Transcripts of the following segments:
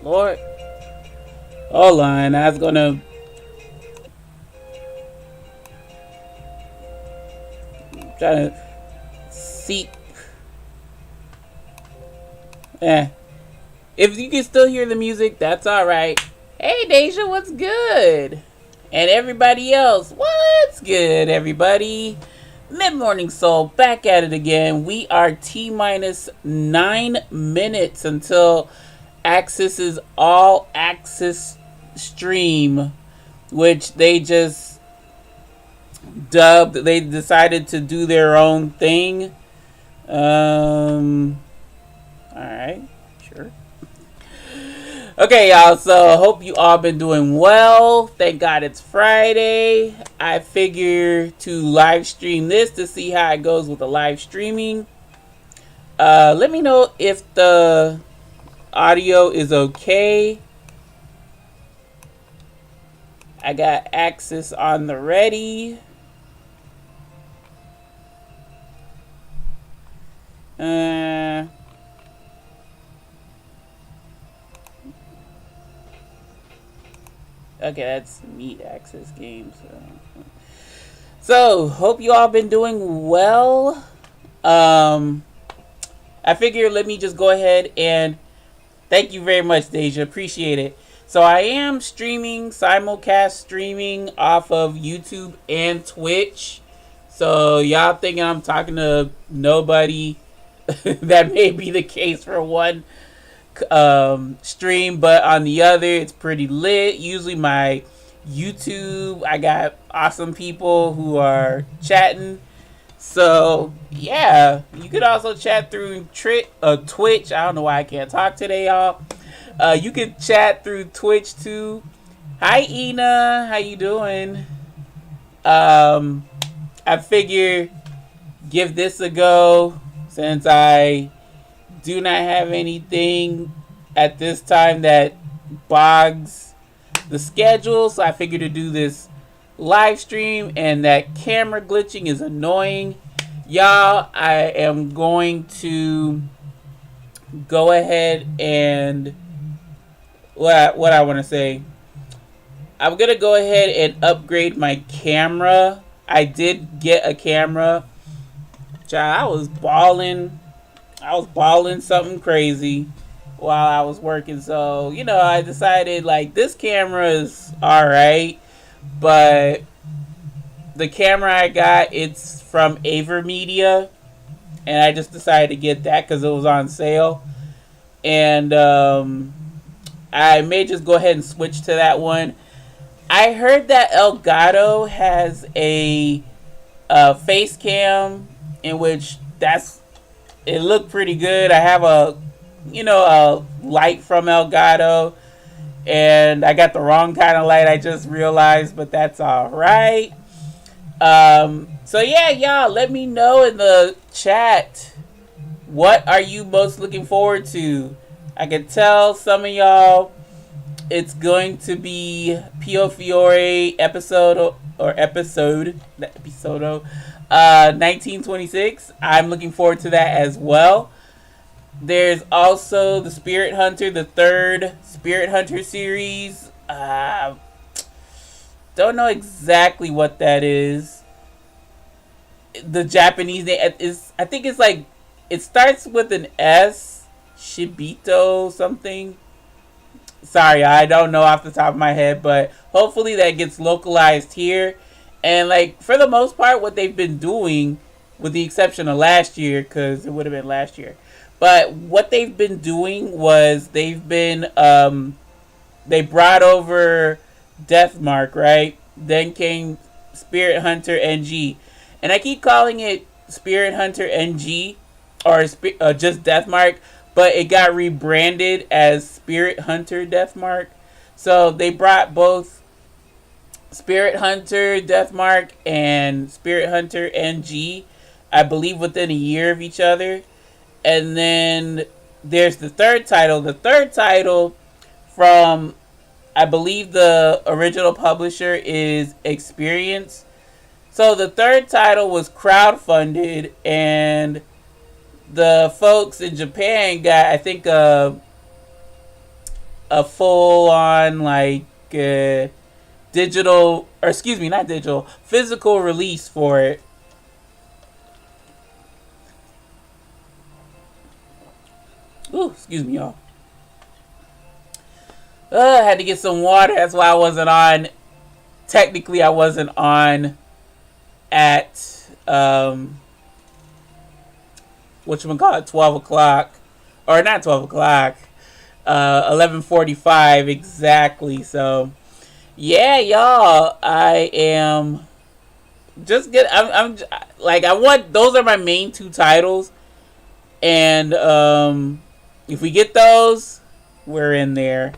Lord. Hold on. I was gonna try to see. If you can still hear the music, that's alright. Hey Deja, what's good? And everybody else, what's good, everybody? Mid-Morning Soul, back at it again. We are T-minus 9 minutes until Aksys' All Aksys stream, which they just dubbed. They decided to do their own thing. Alright, sure. Okay, y'all, so hope you all been doing well. Thank God it's Friday. I figure to live stream this to see how it goes with the live streaming. Let me know if the audio is okay. I got Aksys on the ready. Okay, that's Meet Aksys Games. So, hope you all been doing well. I figure let me just go ahead and thank you very much, Deja. Appreciate it. So, I am streaming, simulcast streaming off of YouTube and Twitch. So, y'all thinking I'm talking to nobody. That may be the case for one stream, but on the other it's pretty lit. Usually my YouTube, I got awesome people who are chatting. So yeah, you could also chat through Twitch. I don't know why I can't talk today, y'all. You could chat through Twitch too. Hi Ina, how you doing? I figure give this a go since I do not have anything at this time that bogs the schedule. So I figured to do this live stream, and that camera glitching is annoying. Y'all, I am going to go ahead and what I want to say. I'm going to go ahead and upgrade my camera. I did get a camera. Child, I was balling something crazy while I was working. So, you know, I decided like this camera is alright, but the camera I got, it's from Avermedia, and I just decided to get that because it was on sale. And I may just go ahead and switch to that one. I heard that Elgato has a face cam in which it looked pretty good. I have a light from Elgato, and I got the wrong kind of light, I just realized, but that's all right. So yeah, y'all, let me know in the chat, what are you most looking forward to? I can tell some of y'all it's going to be Piofiore episode 1926. I'm looking forward to that as well. There's also the Spirit Hunter, the third Spirit Hunter series. Don't know exactly what that is. The Japanese name is, I think it's like, it starts with an S. Shibito something. Sorry, I don't know off the top of my head, but hopefully that gets localized here. And like, for the most part, what they've been doing, with the exception of last year, because it would have been last year, but what they've been doing was they've been, they brought over Deathmark, right? Then came Spirit Hunter NG. And I keep calling it Spirit Hunter NG, or just Deathmark, but it got rebranded as Spirit Hunter Deathmark. So they brought both Spirit Hunter Deathmark and Spirit Hunter NG, I believe, within a year of each other. And then there's the third title. The third title from, I believe the original publisher is Experience. So the third title was crowdfunded, and the folks in Japan got, I think, a full on like digital, or excuse me, not digital, physical release for it. Ooh, excuse me, y'all. I had to get some water. That's why I wasn't on. Technically, I wasn't on at whatchamacallit, 12 o'clock. Or not 12 o'clock. 11:45 exactly. So, yeah, y'all. I am just get. I'm like, I want. Those are my main two titles. And if we get those, we're in there.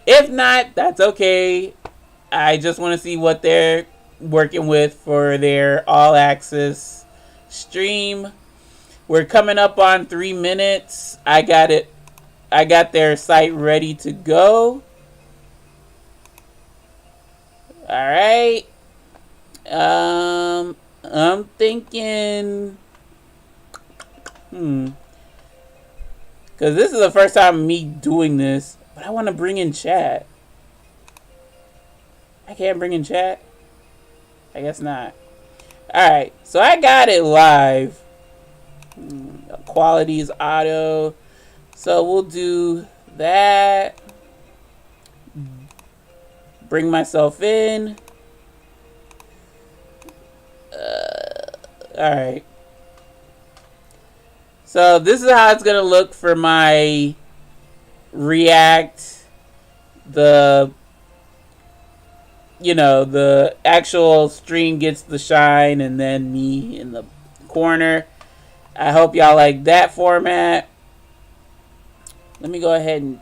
If not, that's okay. I just want to see what they're working with for their all access stream. We're coming up on 3 minutes. I got it. I got their site ready to go. All right. I'm thinking. Because this is the first time me doing this. But I want to bring in chat. I can't bring in chat? I guess not. Alright, so I got it live. Quality is auto. So we'll do that. Bring myself in. Alright. So this is how it's going to look for my React. The actual stream gets the shine, and then me in the corner. I hope y'all like that format. Let me go ahead and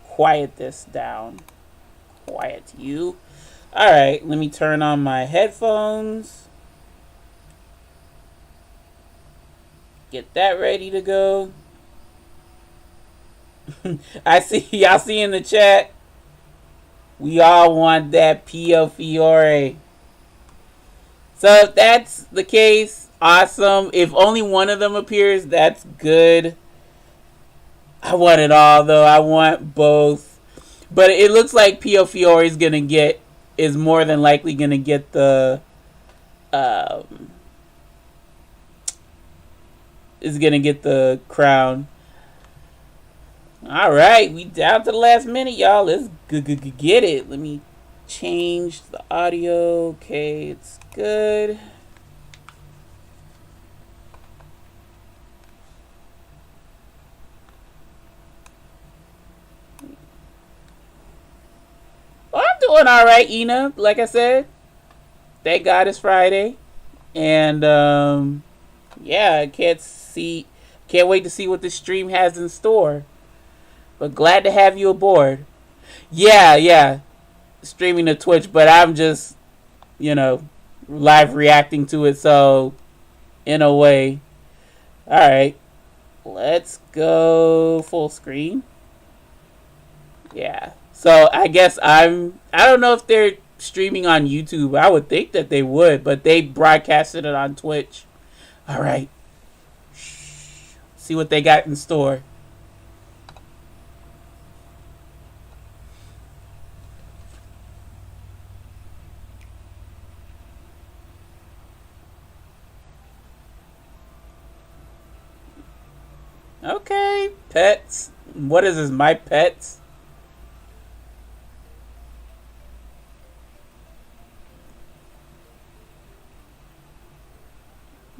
quiet this down. Quiet you. Alright, let me turn on my headphones. Get that ready to go. I see y'all see in the chat. We all want that Piofiore. So if that's the case, awesome. If only one of them appears, that's good. I want it all though. I want both. But it looks like Piofiore is more than likely gonna get the crown. Alright, we down to the last minute, y'all. Let's get it. Let me change the audio. Okay, it's good. Well, I'm doing alright, Ina. Like I said, thank God it's Friday. And, yeah, I can't wait to see what this stream has in store. But glad to have you aboard. Yeah. Streaming to Twitch, but I'm just, live reacting to it. So, in a way. Alright. Let's go full screen. Yeah. So, I guess I don't know if they're streaming on YouTube. I would think that they would, but they broadcasted it on Twitch. Alright. See what they got in store. Okay, pets. What is this, my pets?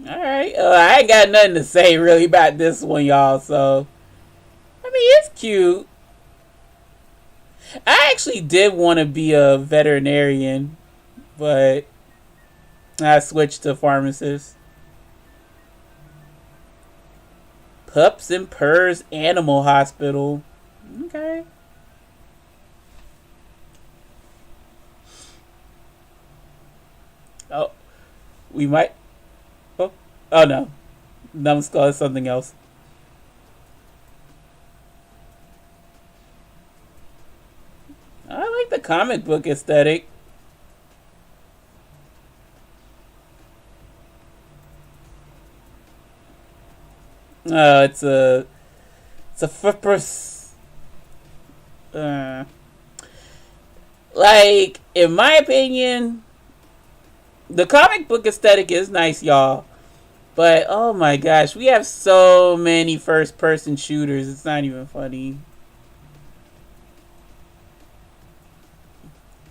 Alright, I ain't got nothing to say really about this one, y'all, so. I mean, it's cute. I actually did want to be a veterinarian, but I switched to pharmacist. Pups and Purrs Animal Hospital. Okay. Oh, we might. Oh no. Numbskull is something else. I like the comic book aesthetic. It's a Like, in my opinion, the comic book aesthetic is nice, y'all. But, oh my gosh, we have so many first-person shooters. It's not even funny.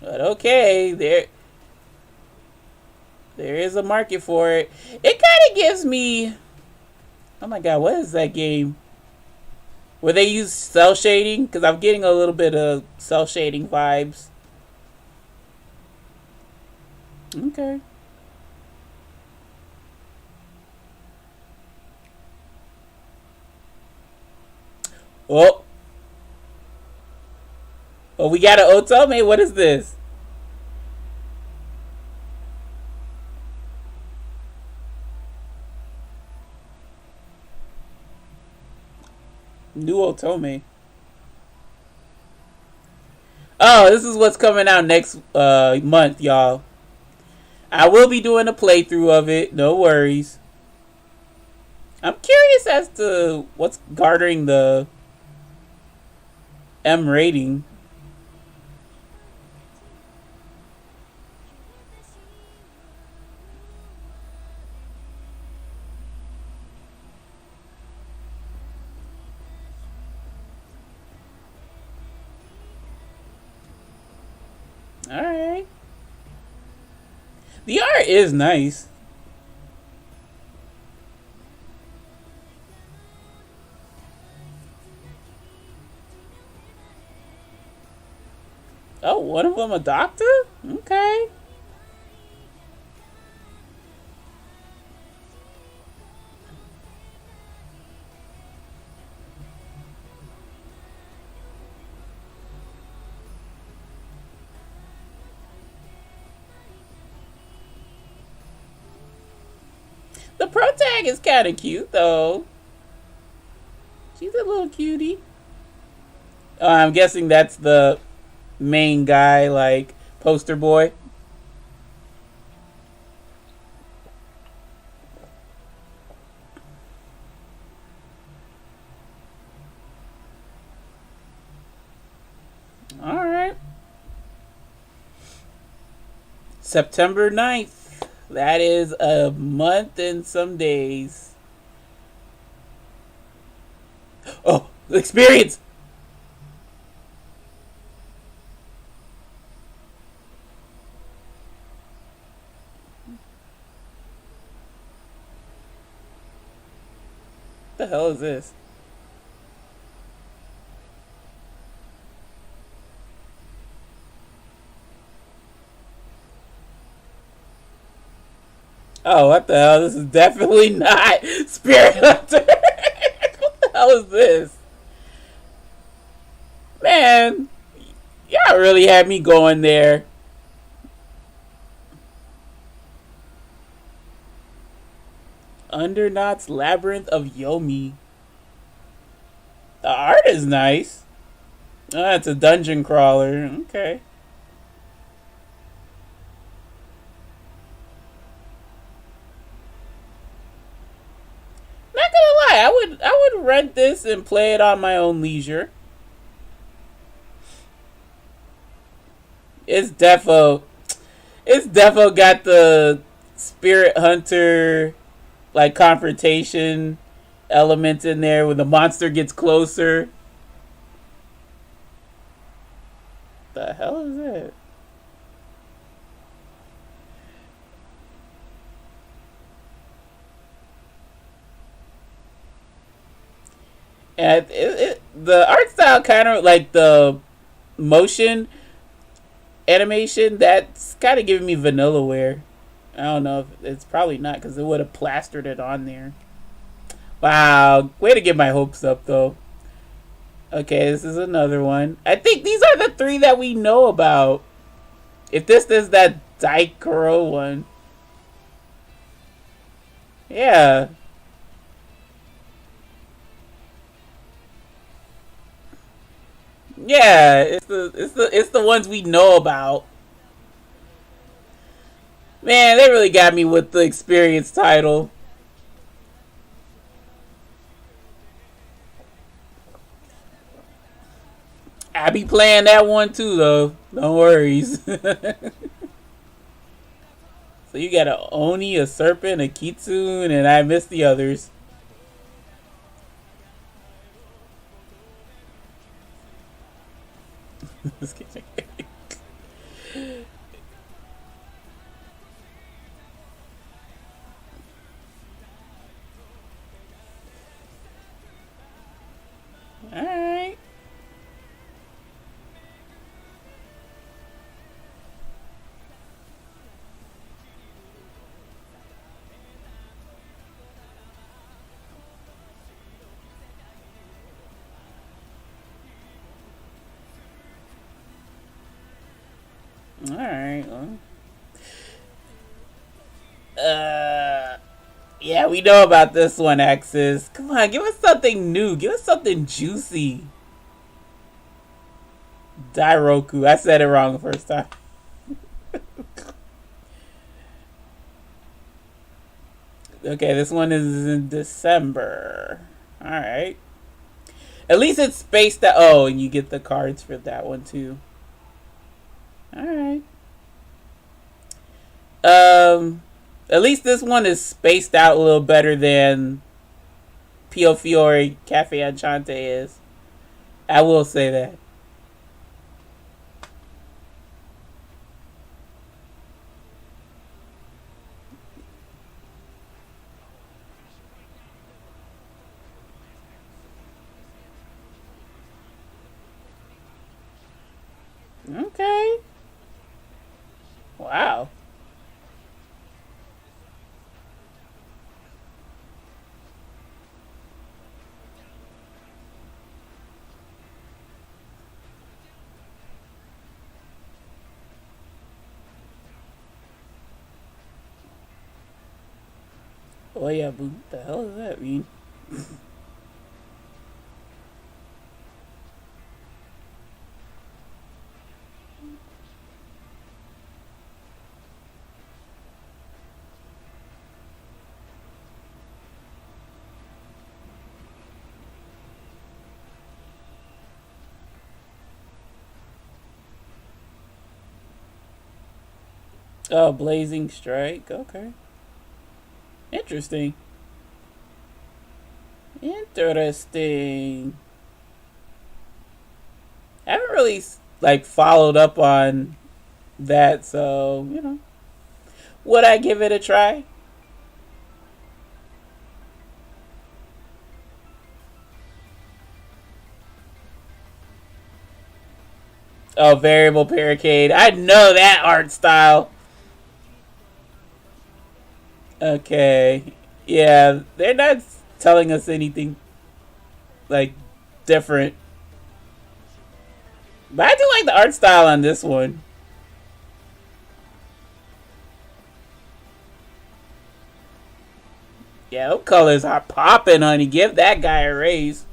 But okay, there is a market for it. It kind of gives me... Oh my god, what is that game? Where they use cell shading? Because I'm getting a little bit of cell shading vibes. Okay. Oh. Oh, we got an Otome? What is this? New Otome. Oh, this is what's coming out next month, y'all. I will be doing a playthrough of it. No worries. I'm curious as to what's garnering the M rating. Alright. The art is nice. Oh, one of them a doctor? Okay. The pro tag is kind of cute, though. She's a little cutie. I'm guessing that's the main guy, like, poster boy. Alright. September 9th. That is a month and some days. Oh, experience! What the hell is this? Oh, what the hell? This is definitely not Spirit Hunter. What the hell is this? Man, y'all really had me going there. Underknot's Labyrinth of Yomi. The art is nice. Oh, it's a dungeon crawler. Okay. Not gonna lie, I would rent this and play it on my own leisure. It's defo got the Spirit Hunter like confrontation elements in there when the monster gets closer. The hell is that? And the art style kind of like the motion animation that's kind of giving me Vanillaware. I don't know if it's probably not because it would have plastered it on there. Wow, way to get my hopes up though. Okay, this is another one. I think these are the three that we know about. If this is that Daikoro one. Yeah. Yeah, it's the ones we know about. Man, they really got me with the experience title. I be playing that one too, though. No worries. So you got a Oni, a Serpent, a Kitsune, and I missed the others. Alright. Alright. Yeah, we know about this one, Aksys. Come on, give us something new. Give us something juicy. Dairoku. I said it wrong the first time. Okay, this one is in December. Alright. At least it's spaced out. Oh, and you get the cards for that one too. Alright. At least this one is spaced out a little better than Piofiore Cafe Enchante is. I will say that. Okay. Wow. Oh yeah, boo. What the hell does that mean? Oh, Blazing Strike. Okay. Interesting. Interesting. I haven't really like followed up on that, so you know, would I give it a try? Oh, Variable Barricade. I know that art style. Okay. Yeah, they're not telling us anything like different. But I do like the art style on this one. Yeah, those colors are popping, honey. Give that guy a raise.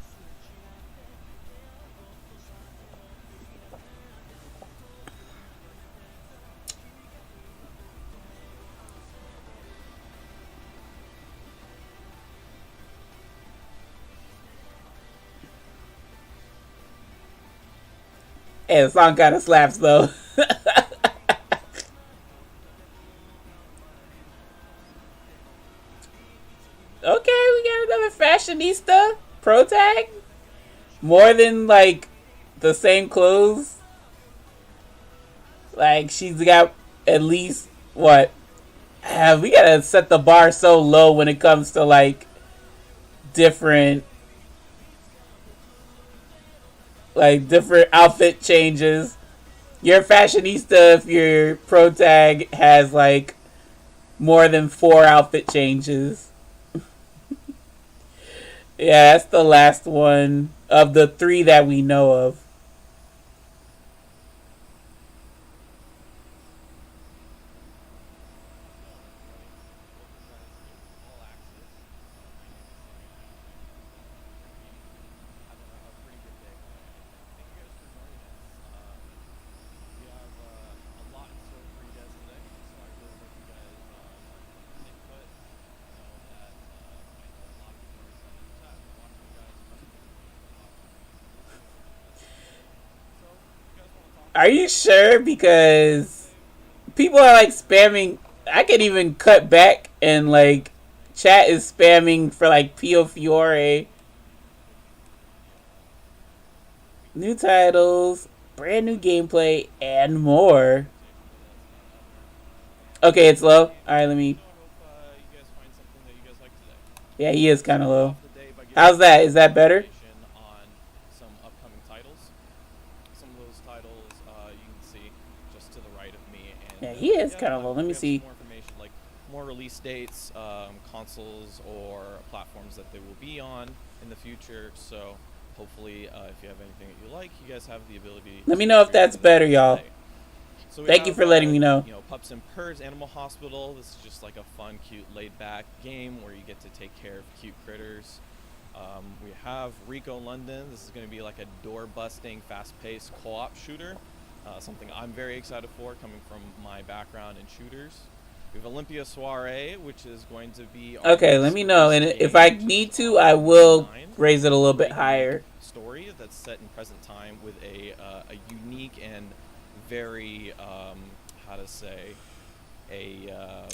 Hey, the song kind of slaps though. Okay, we got another fashionista pro tag. More than like the same clothes. Like she's got at least what? We gotta set the bar so low when it comes to like different different outfit changes. You're a fashionista if your pro tag has like more than 4 outfit changes. Yeah, that's the last one of the 3 that we know of. Are you sure? Because people are like spamming. I can even cut back and like chat is spamming for like Piofiore. New titles, brand new gameplay, and more. Okay, it's low. All right, let me. So I hope you guys find something that you guys like today. Yeah, he is Let's kind of start low. off the day by giving How's you that? guys Is some that better? information on some upcoming titles. Some of those titles you can see just to the right of me, and Yeah, he is yeah, kind of like low. Let me we have some see. more information, like more release dates, consoles or platforms that they will be on in the future. So hopefully, if you have anything that you like, you guys have the ability Let me to know if that's pre-order them better, y'all. today. So we Thank you have, for letting me know. Pups and Purrs Animal Hospital. This is just like a fun, cute, laid-back game where you get to take care of cute critters. We have Rico London. This is going to be like a door-busting, fast-paced co-op shooter. Something I'm very excited for, coming from my background in shooters. We have Olympia Soiree, which is going to be our Okay, let next me know. And release if game, I which need is to, on I November will 9. raise it a little bit Great, unique higher. story that's set in present time with a unique and very how to say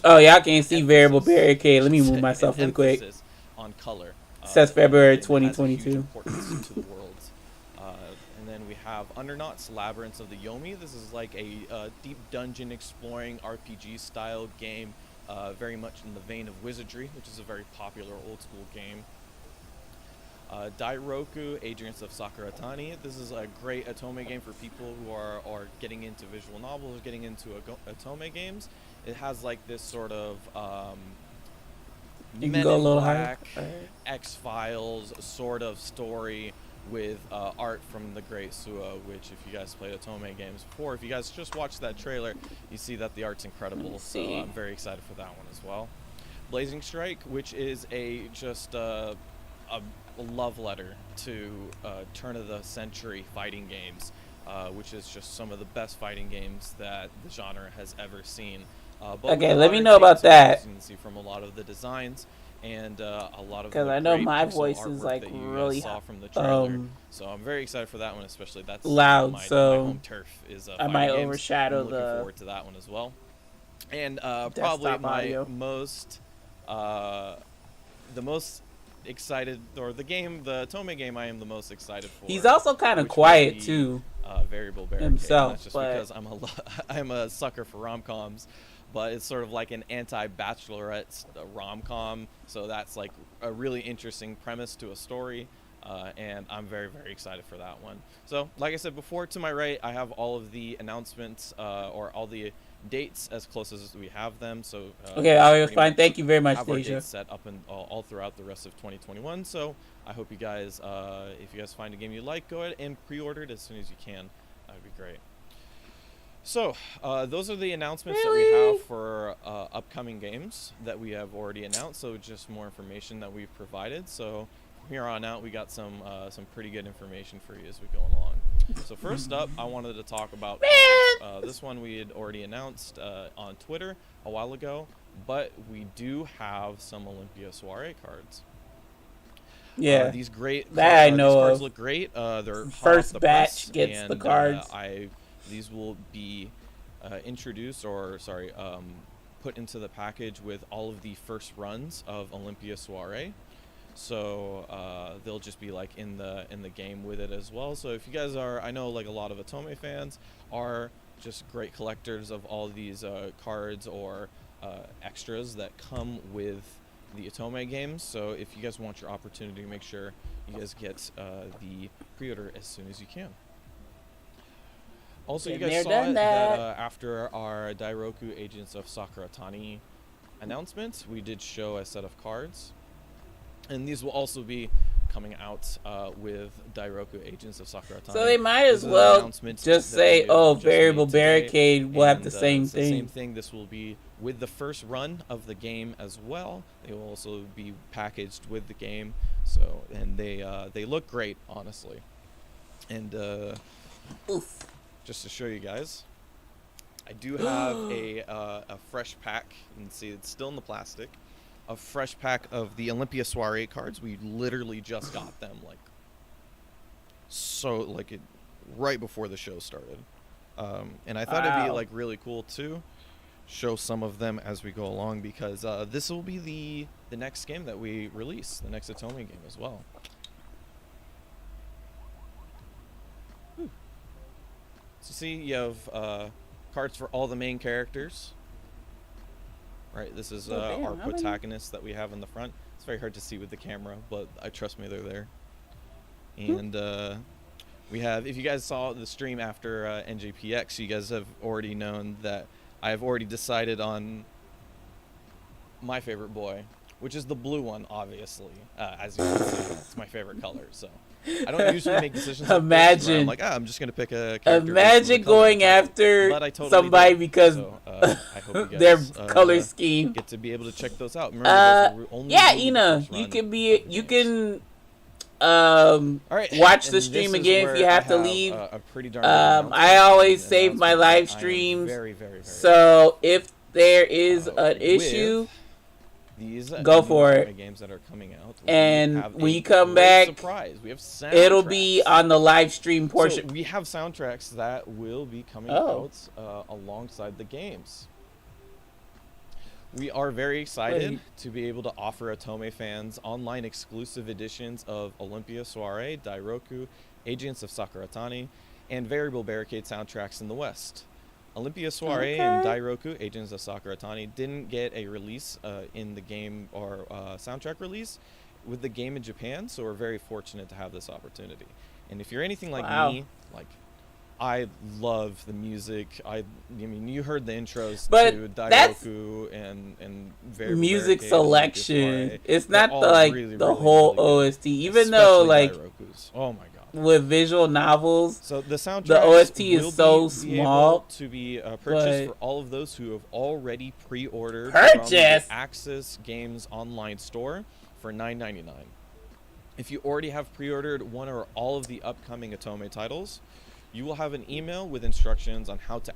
Oh, y'all can't see variable emphasis. I barricade. Let should me move say an myself really quick. emphasis on color, It says February and it has a huge 2022. importance to the world. And then we have Undernauts Labyrinths of the Yomi. This is like a deep dungeon exploring RPG style game, very much in the vein of Wizardry, which is a very popular old school game. Dairoku, Agents of Sakuratani. This is a great Otome game for people who are getting into visual novels, getting into Otome games. It has like this sort of You can Men go a in little higher. Black, X-Files sort of story with art from the great Suo, which if you guys played Otome games before, if you guys just watched that trailer, you see that the art's incredible, so I'm very excited for that one as well. Blazing Strike, which is just a love letter to turn of the century fighting games, which is just some of the best fighting games that the genre has ever seen. Okay, let me know about that. As you can see from a lot of the designs and a lot of Because the I know great my pixel voice is artwork like that you really guys saw from the trailer. So I'm very excited for that one, especially that's loud. my So home turf is I fighting might games. overshadow I'm looking the forward to that one as well. And probably desktop my audio. most the most excited, or the Tome game I am the most excited for. He's also kind of which would quiet be, too. Variable Barricade. himself, That's just but because I'm a sucker for rom-coms, but it's sort of like an anti-bachelorette rom-com. So that's like a really interesting premise to a story. And I'm very, very excited for that one. So, like I said before, to my right, I have all of the announcements or all the dates as close as we have them. So, okay, I was fine. Thank you very much, have our Deja. dates set up and all throughout the rest of 2021. So, I hope you guys, if you guys find a game you like, go ahead and pre-order it as soon as you can. That would be great. So, those are the announcements that we have for upcoming games that we have already announced. So, just more information that we've provided. So, from here on out, we got some pretty good information for you as we go along. So, first up, I wanted to talk about this one we had already announced on Twitter a while ago, but we do have some Olympia Soiree cards. Yeah, these great that I know these cards of. look great. They're First hot off the batch press, gets and the cards. these will be introduced, or sorry, put into the package with all of the first runs of Olympia Soiree. So they'll just be like in the game with it as well. So if you guys are, I know like a lot of Otome fans are just great collectors of all these cards or extras that come with the Otome games. So if you guys want your opportunity, make sure you guys get the pre-order as soon as you can. Also, you guys saw that after our Dairoku Agents of Sakuratani announcement, we did show a set of cards. And these will also be coming out with Dairoku Agents of Sakuratani. So they might as well just say, oh, Variable Barricade will have the same thing. The same thing. This will be with the first run of the game as well. They will also be packaged with the game. So, and they look great, honestly. And just to show you guys, I do have a fresh pack. You can see it's still in the plastic. A fresh pack of the Olympia Soiree cards. We literally just got them right before the show started. And I thought it'd be like really cool to show some of them as we go along, because this will be the next game that we release, the next Otome game as well. So see, you have cards for all the main characters. Right, this is our protagonists that we have in the front. It's very hard to see with the camera, but trust me, they're there. And we have, if you guys saw the stream after NJPX, you guys have already known that I have already decided on my favorite boy, which is the blue one, obviously. As you can see, it's my favorite color, so I don't usually make decisions like this, where I'm like, I'm just going to pick a character. Imagine going after somebody because I hope you their guys, color scheme. Get to be able to check those out. Remember, those are only Ina, you can watch the stream again if you have to leave. I always save my live streams, very, so if there is an issue, go for it. Games that are coming out, and when you come back, we have it'll be on the live stream portion. So we have soundtracks that will be coming out alongside the games. We are very excited to be able to offer Otome fans online exclusive editions of Olympia Soiree, Dairoku, Agents of Sakuratani, and Variable Barricade soundtracks in the West. Olympia Soiree and Dairoku, Agents of Sakuratani, didn't get a release in the game or soundtrack release with the game in Japan, so we're very fortunate to have this opportunity. And if you're anything like me, like, I love the music. I mean, you heard the intros to Dairoku and Variable music Barricade, selection. It's not the whole OST, even though like Dairoku's. Oh my god. With visual novels, so the soundtrack, the OST is so small to be purchased for all of those who have already pre-ordered from the Aksys Games online store for $9.99. If you already have pre-ordered one or all of the upcoming Otome titles, you will have an email with instructions on how to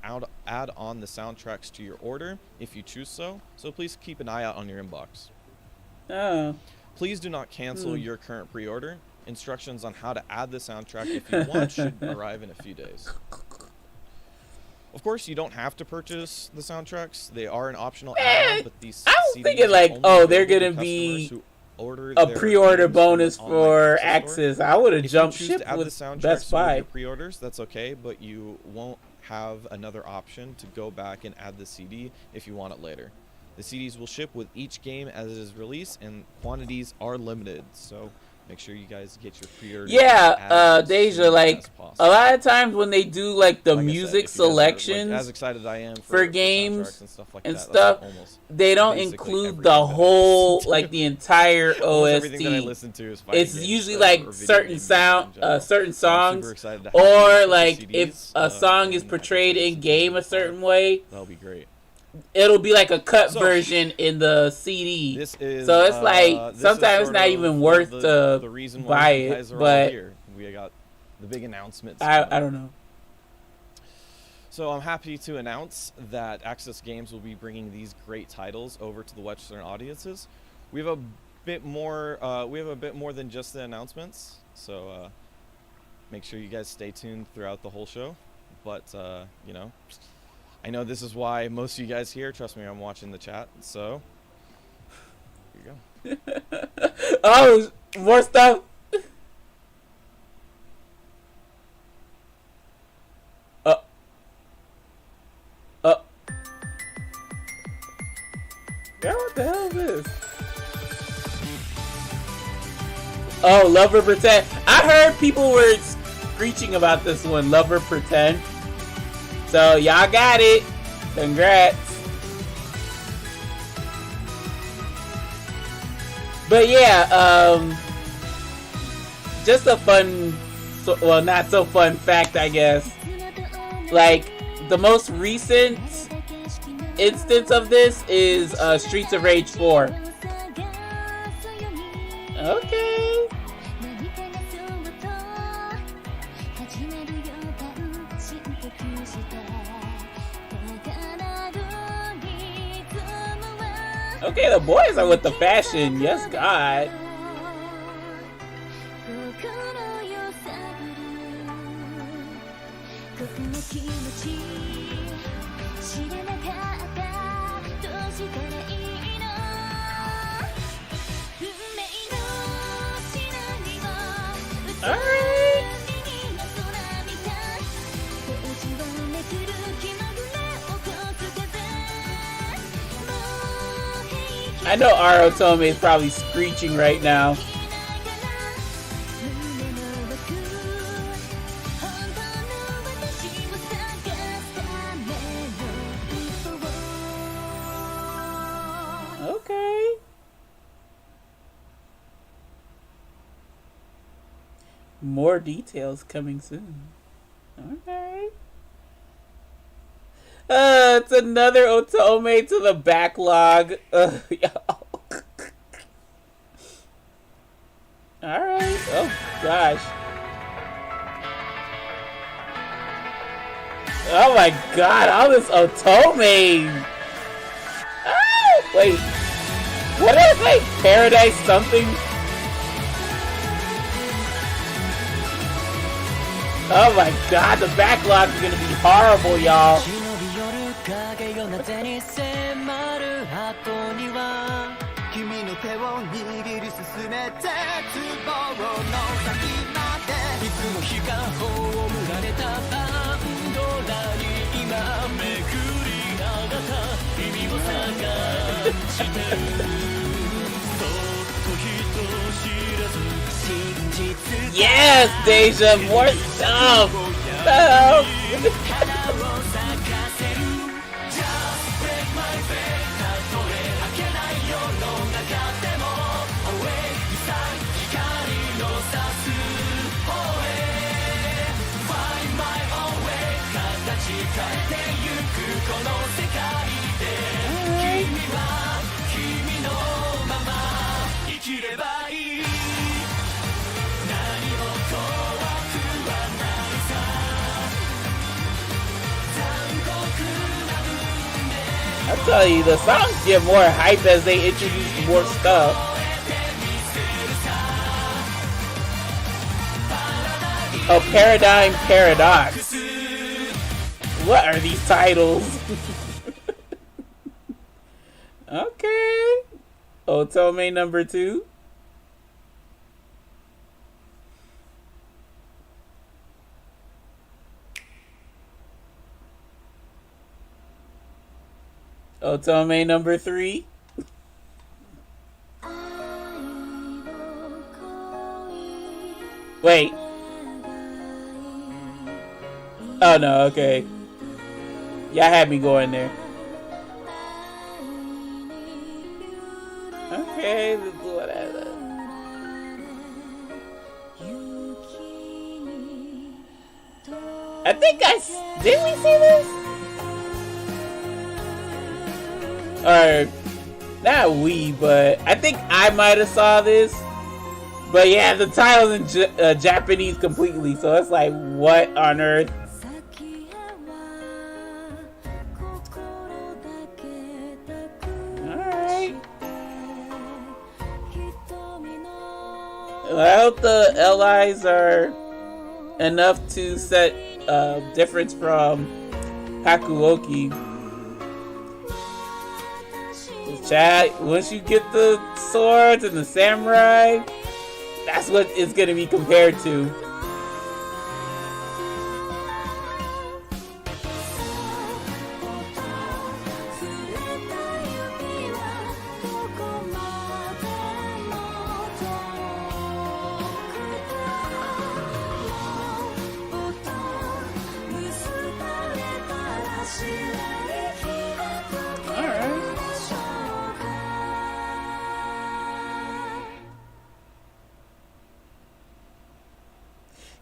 add on the soundtracks to your order if you choose so. So please keep an eye out on your inbox. Please do not cancel your current pre-order. Instructions on how to add the soundtrack if you want should arrive in a few days. Of course, you don't have to purchase the soundtracks. They are an optional add-on, but these I was thinking like, they're gonna be a pre-order bonus for Aksys. I would have jumped ship with Best Buy. Pre-orders, that's okay, but you won't have another option to go back and add the CD if you want it later. The CDs will ship with each game as it is released, and quantities are limited, so make sure you guys get your pre-order. Deja, like a lot of times when they do like the music selections, as excited I am for games and stuff, they don't include the whole like the entire OST. It's usually like certain songs, or like if a song is portrayed in game a certain way, that'll be great. It'll be like a cut version in the CD. This is, so it's like sometimes it's not even worth to buy it. But we got the big announcement. I don't know. So I'm happy to announce that Aksys Games will be bringing these great titles over to the Western audiences. We have a bit more. We have a bit more than just the announcements. So make sure you guys stay tuned throughout the whole show. But you know, I know this is why most of you guys here. Trust me, I'm watching the chat. So here you go. Oh, more stuff. Yeah, what the hell is this? Oh, Lover Pretend. I heard people were screeching about this one, Lover Pretend. So y'all got it. Congrats. But yeah, just a fun, well, not so fun fact, I guess. Like, the most recent instance of this is Streets of Rage 4. Okay. Okay, the boys are with the fashion. Yes, God. Alright. I know Arotome is probably screeching right now. Okay. More details coming soon. Okay. It's another Otome to the backlog. Alright. Oh, gosh. Oh my god, all this Otome! Oh, wait. What is it? Like Paradise something? Oh my god, the backlog is gonna be horrible, y'all. Yes, Deja, more stuff. I'll tell you, the songs get more hype as they introduce more stuff. Oh, Paradigm Paradox. What are these titles? Okay. Otome number 2. Otome number 3. Wait. Oh no, okay. Y'all had me going there. Okay, whatever. I think did we see this? Or not we, but I think I might have saw this. But yeah, the title's in Japanese completely, so it's like, what on earth? Alright. I hope the LIs are enough to set difference from Hakuoki. Chat, once you get the swords and the samurai, that's what it's gonna be compared to.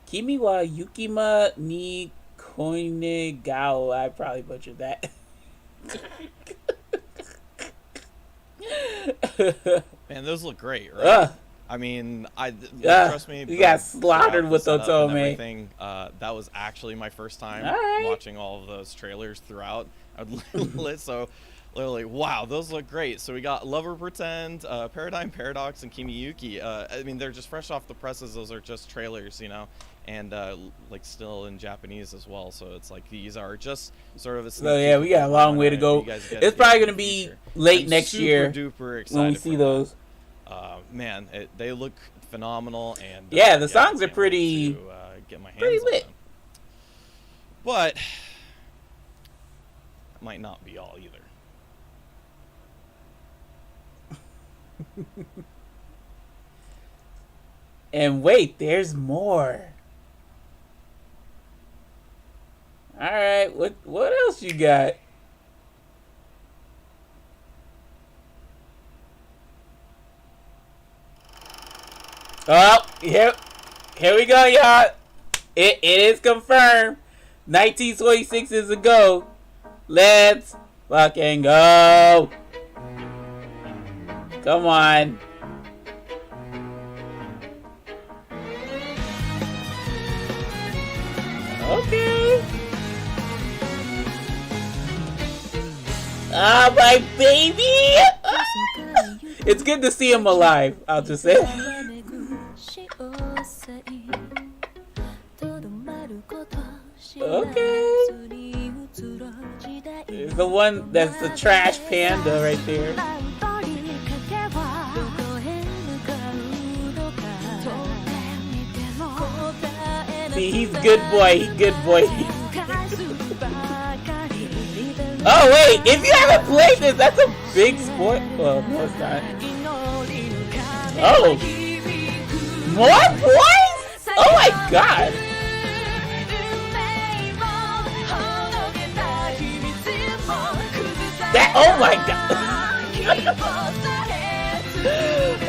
Kimi wa Yukima ni Koine Gao. I probably butchered that. Man, those look great, right? I mean, trust me. You got slaughtered with Otome. Everything. That was actually my first time watching all of those trailers throughout. So, literally, wow, those look great. So we got Lover Pretend, Paradigm Paradox, and Kimi Yuki. I mean, they're just fresh off the presses. Those are just trailers, you know. and like still in Japanese as well. So it's like these are just sort of a So yeah, we got a long way to go. It's probably gonna be late next year when we see those. Man, they look phenomenal, and yeah, the songs are pretty get my hands pretty lit. on them. But that might not be all either. And wait, there's more. All right, what else you got? Oh, here we go, y'all. It is confirmed. 1926 is a go. Let's fucking go. Come on. Okay. Ah, my baby. It's good to see him alive, I'll just say. Okay. The one that's the trash panda right there. See, he's good boy. He's good boy. Oh wait, if you haven't played this, that's a big sport. Well, no, it's not. Oh, more points? Oh my god. That, oh my god.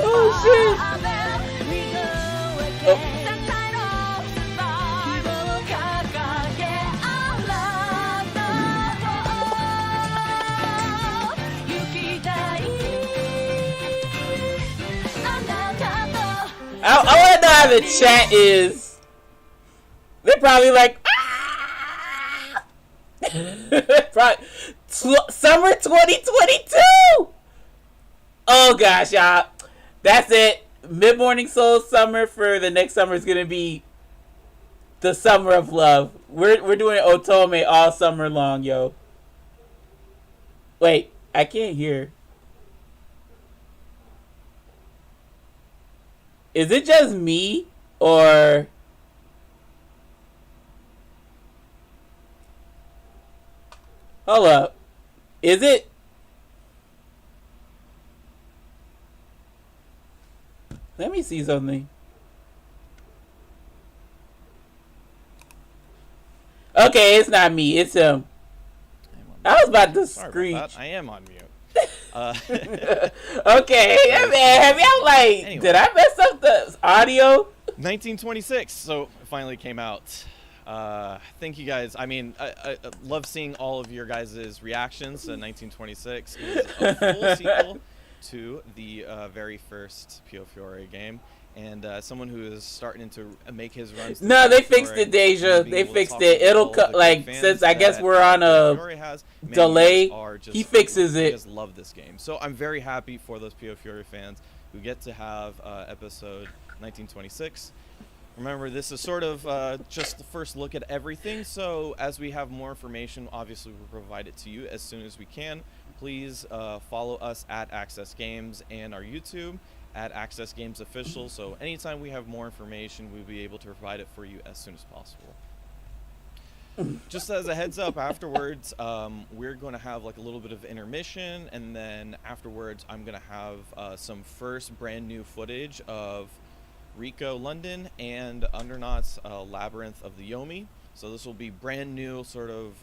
Oh shit. Oh. I want to know how the chat is. They're probably like, ah! Probably, summer 2022. Oh gosh, y'all, that's it. Mid-Morning Soul summer for the next summer is gonna be the summer of love. We're doing Otome all summer long, yo. Wait, I can't hear. Is it just me, or... Hold up. Is it... Let me see something. Okay, it's not me. It's him. I was about to screech. I am on mute. Okay, man, have y'all like? Anyway. Did I mess up the audio? 1926, so it finally came out. Thank you guys. I mean, I love seeing all of your guys' reactions to 1926. It was a full sequel to the very first Piofiore game. And someone who is starting to make his runs. No, they fixed it, Deja. They fixed it. It'll like since I guess we're on a delay. He fixes it. Just love this game, so I'm very happy for those Piofiore fans who get to have episode 1926. Remember, this is sort of just the first look at everything. So as we have more information, obviously we'll provide it to you as soon as we can. Please follow us at Aksys Games and our YouTube at Aksys Games Official, so anytime we have more information, we'll be able to provide it for you as soon as possible. Just as a heads up, afterwards, we're going to have like a little bit of intermission, and then afterwards, I'm going to have some first brand new footage of Rico London and Undernaut's Labyrinth of the Yomi. So this will be brand new sort of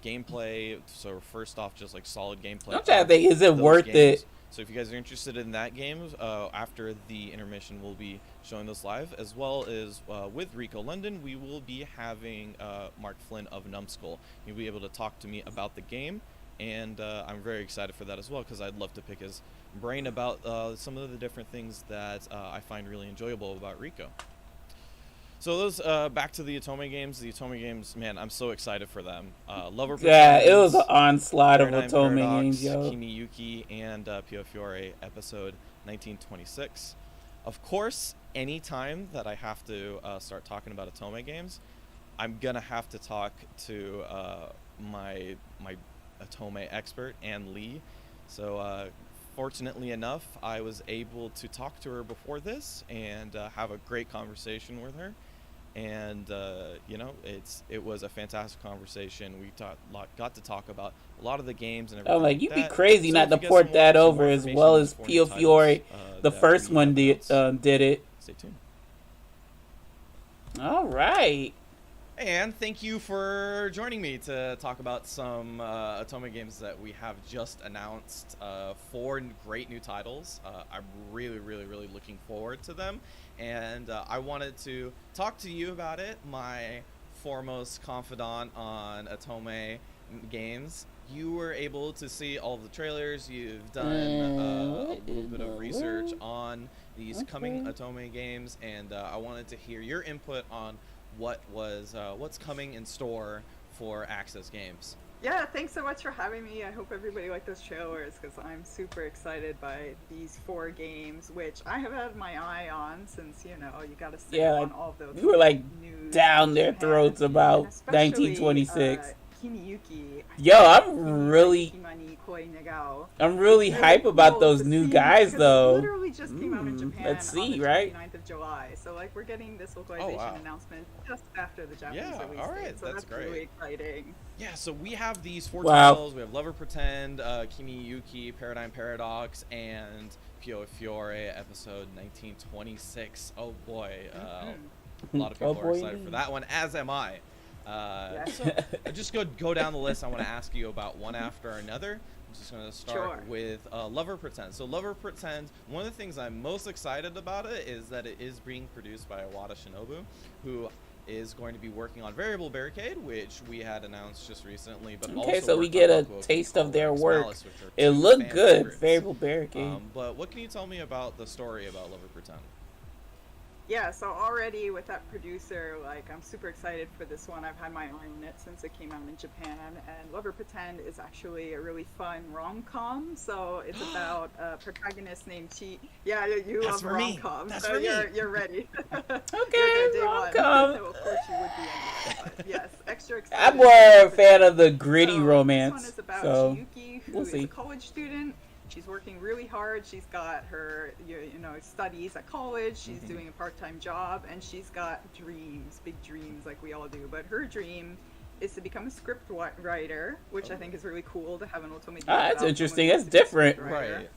gameplay. So first off, just like solid gameplay. I'm trying to think, is it worth it? So if you guys are interested in that game, after the intermission, we'll be showing this live, as well as with Rico London, we will be having Mark Flynn of Numbskull. He'll be able to talk to me about the game, and I'm very excited for that as well, because I'd love to pick his brain about some of the different things that I find really enjoyable about Rico. So those back to the Otome games. The Otome games, man, I'm so excited for them. Lover. Yeah, it was an onslaught of Otome games, yo. Kimiyuki and Piofiore episode 1926. Of course, any time that I have to start talking about Otome games, I'm gonna have to talk to my Otome expert, Ann Lee. So fortunately enough, I was able to talk to her before this and have a great conversation with her. And you know, it was a fantastic conversation. We got to talk about a lot of the games and everything. Oh, like like you'd be that. crazy So not if to you guys port want that some over more as information well on as the 4 new Piofiore, titles the that first we one have did announced, did it. stay tuned. All right. And thank you for joining me to talk about some Otome games that we have just announced. 4 great new titles. I'm really, really, really looking forward to them. And I wanted to talk to you about it, my foremost confidant on Otome games. You were able to see all the trailers. You've done a little bit of research on these coming Otome games. And I wanted to hear your input on what's coming in store for Aksys games. Yeah, thanks so much for having me. I hope everybody liked those trailers because I'm super excited by these 4 games, which I have had my eye on since, you gotta stay on all of those. You were like news down their throats about 1926. Kimiyuki. Yo, I'm really hype about those new guys though. It literally just came out in Japan Let's see, on the right? 29th of July. So like we're getting this localization announcement just after the Japanese release date. So that's great. Really exciting. Yeah, so we have these 4 titles. We have Lover Pretend, Kimiyuki, Paradigm Paradox, and Piofiore episode 1926. Oh boy, a lot of people are excited for that one, as am I. So just go down the list. I want to ask you about one after another. I'm just going to start with Lover Pretend. So Lover Pretend, one of the things I'm most excited about it is that it is being produced by Iwata Shinobu, who is going to be working on Variable Barricade, which we had announced just recently. But okay, also so we get a taste of their work. It looked good, favorites. Variable Barricade. But what can you tell me about the story about Lover Pretend? Yeah, so already with that producer, like, I'm super excited for this one. I've had my eye on it since it came out in Japan, and Lover Pretend is actually a really fun rom-com. So it's about a protagonist named Chi. Yeah, you love rom-coms, so you're ready. Okay, rom-com. So of course you would be anyway, but yes, extra excited. I'm more a fan of the gritty romance. This one is about Chiyuki, who is a college student. She's working really hard. She's got her, studies at college. She's doing a part-time job, and she's got dreams, big dreams, like we all do. But her dream is to become a script writer, which I think is really cool to have an Otome. That's interesting. That's different, right?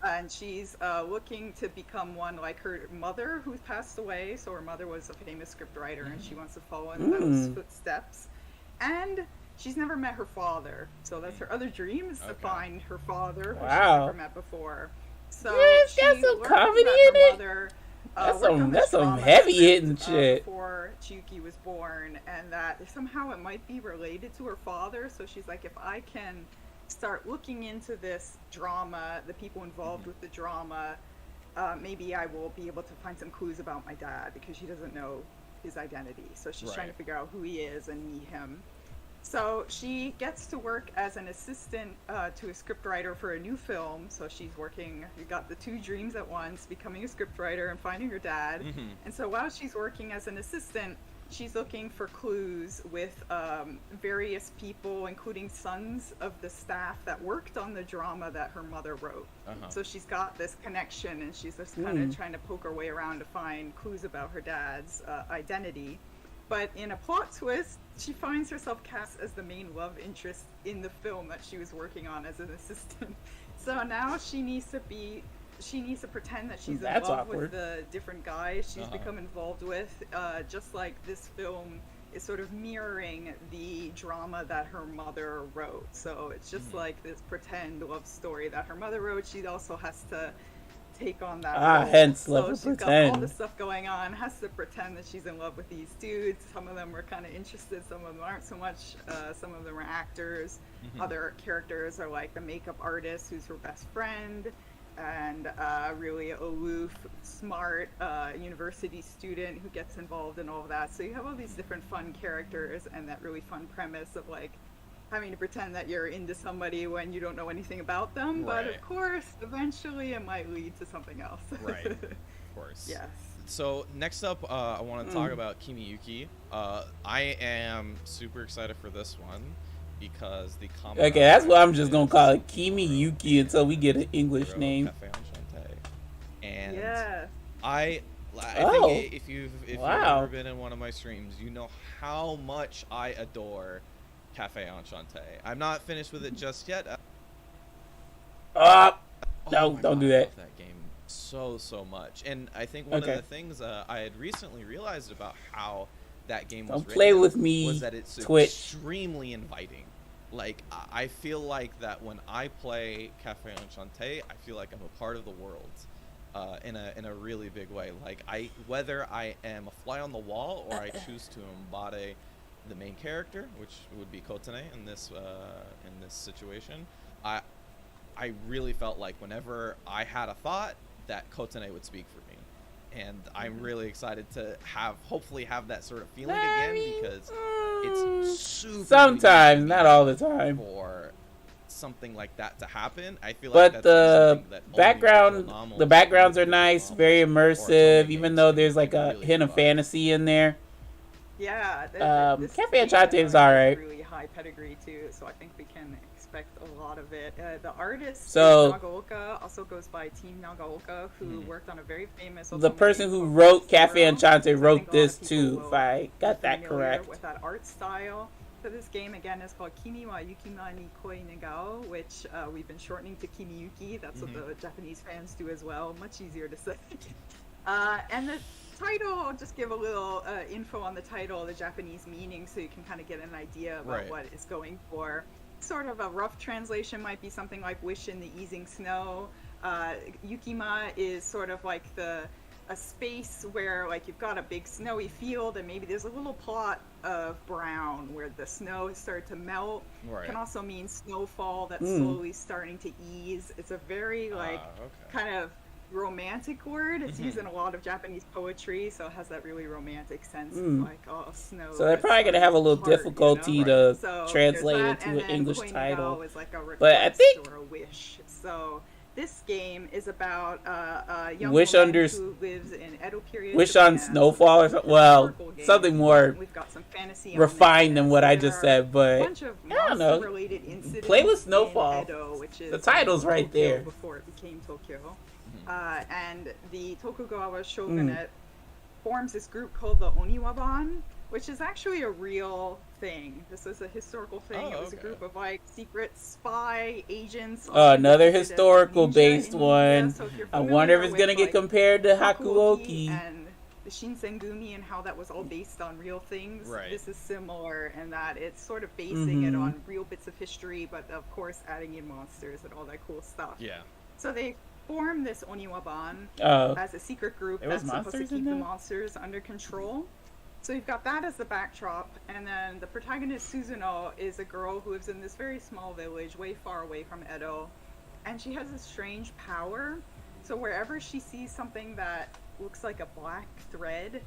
And she's looking to become one like her mother, who's passed away. So her mother was a famous script writer, and she wants to follow in those footsteps. And she's never met her father, so that's her other dream, is to find her father, who she's never met before. So she got some comedy in it. That's some heavy hitting shit. Before Chiyuki was born, and that somehow it might be related to her father. So she's like, if I can start looking into this drama, the people involved with the drama, maybe I will be able to find some clues about my dad, because she doesn't know his identity. So she's trying to figure out who he is and meet him. So she gets to work as an assistant to a scriptwriter for a new film. So she's working, you got the 2 dreams at once, becoming a scriptwriter and finding her dad. And so while she's working as an assistant, she's looking for clues with various people, including sons of the staff that worked on the drama that her mother wrote. So she's got this connection, and she's just kind of trying to poke her way around to find clues about her dad's identity. But in a plot twist, she finds herself cast as the main love interest in the film that she was working on as an assistant. So now she needs to pretend that she's in love with the different guys she's become involved with, just like this film is sort of mirroring the drama that her mother wrote. So it's just like this pretend love story that her mother wrote. She also has to take on that role. Hence so Lover she's Pretend. got all this stuff going on, has to pretend that she's in love with these dudes. Some of them are kind of interested, some of them aren't so much. Some of them are actors. Other characters are like the makeup artist, who's her best friend, and really aloof, smart university student who gets involved in all of that. So you have all these different fun characters, and that really fun premise of like having to pretend that you're into somebody when you don't know anything about them. But of course, eventually it might lead to something else. Right. Of course. Yes. So next up, I want to talk about Kimiyuki. I am super excited for this one because the common. Okay, that's what I'm just gonna call it, Kimi Yuki, until we get an English name. Cafe Enchanté. And Yeah. I Oh. think if you've Wow. ever been in one of my streams, you know how much I adore Cafe Enchanté. I'm not finished with it just yet. No, Oh my don't God, do I that. love that game so much. And I think one of the things I had recently realized about how that game was Don't play written with me, was that it's Twitch. extremely inviting. Like, I feel like that when I play Cafe Enchanté, I feel like I'm a part of the world in a really big way. Like, whether I am a fly on the wall or I choose to embody the main character, which would be Kotane in this situation, I really felt like whenever I had a thought, that Kotane would speak for me. And I'm really excited to hopefully have that sort of feeling again, because it's super sometimes, not all the time. for something like that to happen. I feel like But the the backgrounds are nice, very immersive, even though there's like a hint of fantasy in there. Yeah. This Cafe game Enchanté has, is alright. Really high pedigree too, so I think we can expect a lot of it. The artist So- Nagaoka also goes by Team Nagaoka, who worked on a very famous. The otome person who called wrote Zero. Cafe Enchanté So I think wrote a lot this of people too, will if I got be that familiar correct. with that art style. So this game again is called Kimi wa Yukima ni Koi Negao, which we've been shortening to Kimiyuki. That's what the Japanese fans do as well. Much easier to say. And the title, I'll just give a little info on the title, the Japanese meaning, so you can kind of get an idea about what it's going for. Sort of a rough translation might be something like "wish in the easing snow." Yukima is sort of like a space where like you've got a big snowy field and maybe there's a little plot of brown where the snow has started to melt. Right. Can also mean snowfall that's slowly starting to ease. It's a very kind of romantic word. It's used in a lot of Japanese poetry, so it has that really romantic sense of like, oh, snow. So they're probably gonna have a little difficulty you know? to translate it to and an then English Koi title. Negao is like a request But I think or a wish. So this game is about a young Wish woman under- who lives in Edo period Wish on Japan. snowfall or something. Well, Historical game. something more We've got some fantasy refined than elements. what I There just are said, but a bunch of I don't know. monster-related incidents Play with in Snowfall. Edo, which is The title's right Tokyo there. before it became Tokyo. And the Tokugawa shogunate forms this group called the Oniwaban, which is actually a real thing. This is a historical thing. It was a group of like secret spy agents. Another listed as historical-based ninja in one. India. So if you're I wonder if familiar it's gonna with, get like, compared to Hakuoki Hakuoki. and the Shinsengumi and how that was all based on real things. Right. This is similar in that it's sort of basing it on real bits of history, but of course adding in monsters and all that cool stuff. Yeah. So they form this Oniwaban Oh, as a secret group There was that's supposed to monsters in keep the there? monsters under control. So you've got that as the backdrop, and then the protagonist Suzuno is a girl who lives in this very small village way far away from Edo, and she has a strange power. So wherever she sees something that looks like a black thread,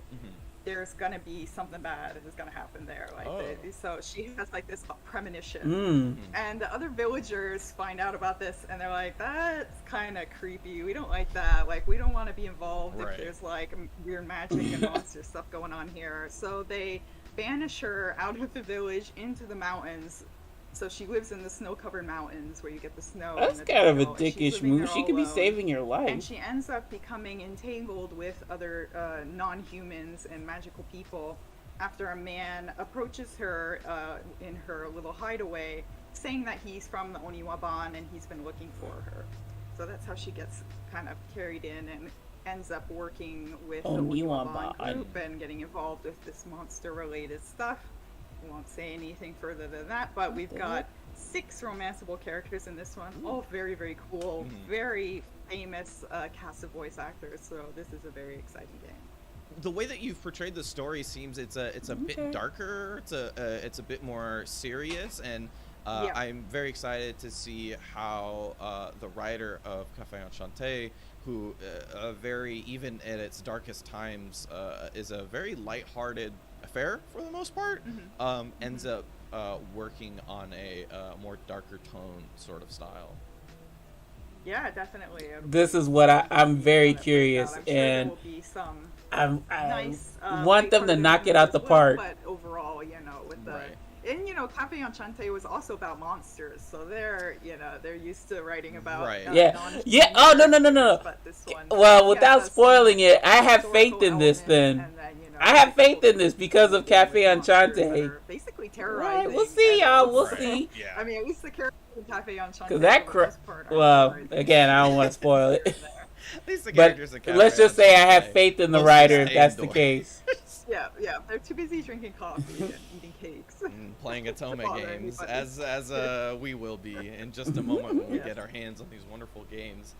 there's gonna be something bad is gonna happen there. Like so she has like this premonition. And the other villagers find out about this and they're like, that's kind of creepy. We don't like that. Like, we don't want to be involved if there's like weird magic and monster stuff going on here. So they banish her out of the village into the mountains. So she lives in the snow-covered mountains where you get the snow. That's and the kind of a snow, and she's dickish living move. there She all could be alone. saving your And life. she ends up becoming entangled with other non-humans and magical people after a man approaches her in her little hideaway, saying that he's from the Oniwaban and he's been looking for her. So that's how she gets kind of carried in and ends up working with the Oniwaban group and getting involved with this monster-related stuff. I won't say anything further than that, but we've got 6 romanceable characters in this one, all very, very cool, very famous cast of voice actors, so this is a very exciting game. The way that you've portrayed the story seems it's a bit darker, it's a bit more serious, and I'm very excited to see how the writer of Cafe Enchanté, who very, even at its darkest times, is a very lighthearted affair for the most part, ends up working on a more darker tone sort of style. Yeah, definitely. This is what I'm very When it plays out. curious, I'm sure there and will be some I nice want them to lighthearted knock it moments out as the well, park. but overall, with the Right. and Cafe Enchante was also about monsters, so they're used to writing about Right. Yeah, yeah. non-human Oh, no. characters, but this one, Well, yes, without has some spoiling it, I have historical faith in this. elements, Then and then I have faith mythical in this because of dealing with Cafe monsters that Enchante. are basically Right, terrorizing. we'll see, y'all. We'll Right. see. Yeah. I mean, at least the characters in Cafe Enchante, Cause that for the most part, are well, terrorizing. again, I don't want to spoil it. At least the But characters in Cafe let's just say I have Enchante faith in the mostly writer if stay that's the indoors. case. Yeah, they're too busy drinking coffee and eating cakes. And playing Atome bother games, anybody. as we will be in just a moment when we Yes. get our hands on these wonderful games.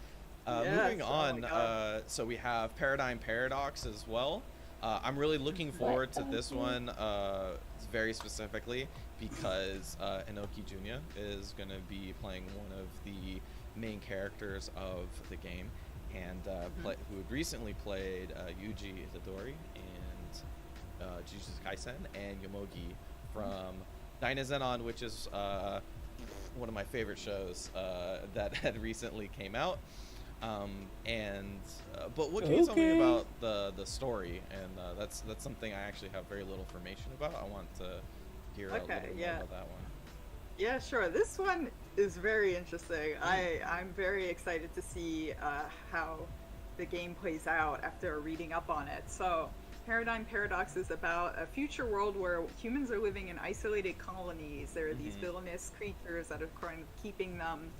Yes, Moving oh my on, God. so we have Paradigm Paradox as well. I'm really looking forward to this one very specifically because Inoki Junya is going to be playing one of the main characters of the game, and who had recently played Yuji Itadori and Jujutsu Kaisen and Yomogi from Dynazenon, which is one of my favorite shows that had recently came out. But what can you tell me Okay. about the story? And that's something I actually have very little information about. I want to hear a little Okay, more yeah. about that one. Yeah, sure. This one is very interesting. I'm very excited to see how the game plays out after reading up on it. So, Paradigm Paradox is about a future world where humans are living in isolated colonies. There are these villainous creatures that are kind of keeping them,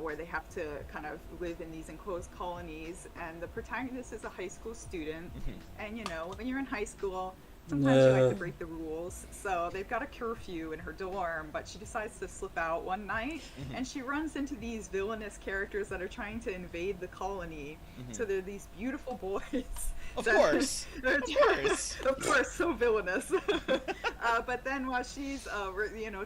where they have to kind of live in these enclosed colonies. And the protagonist is a high school student. And, when you're in high school, sometimes you like to break the rules. So they've got a curfew in her dorm, but she decides to slip out one night, and she runs into these villainous characters that are trying to invade the colony. So they're these beautiful boys. Of that- course. they're- Of course. of course, so villainous. But then while she's,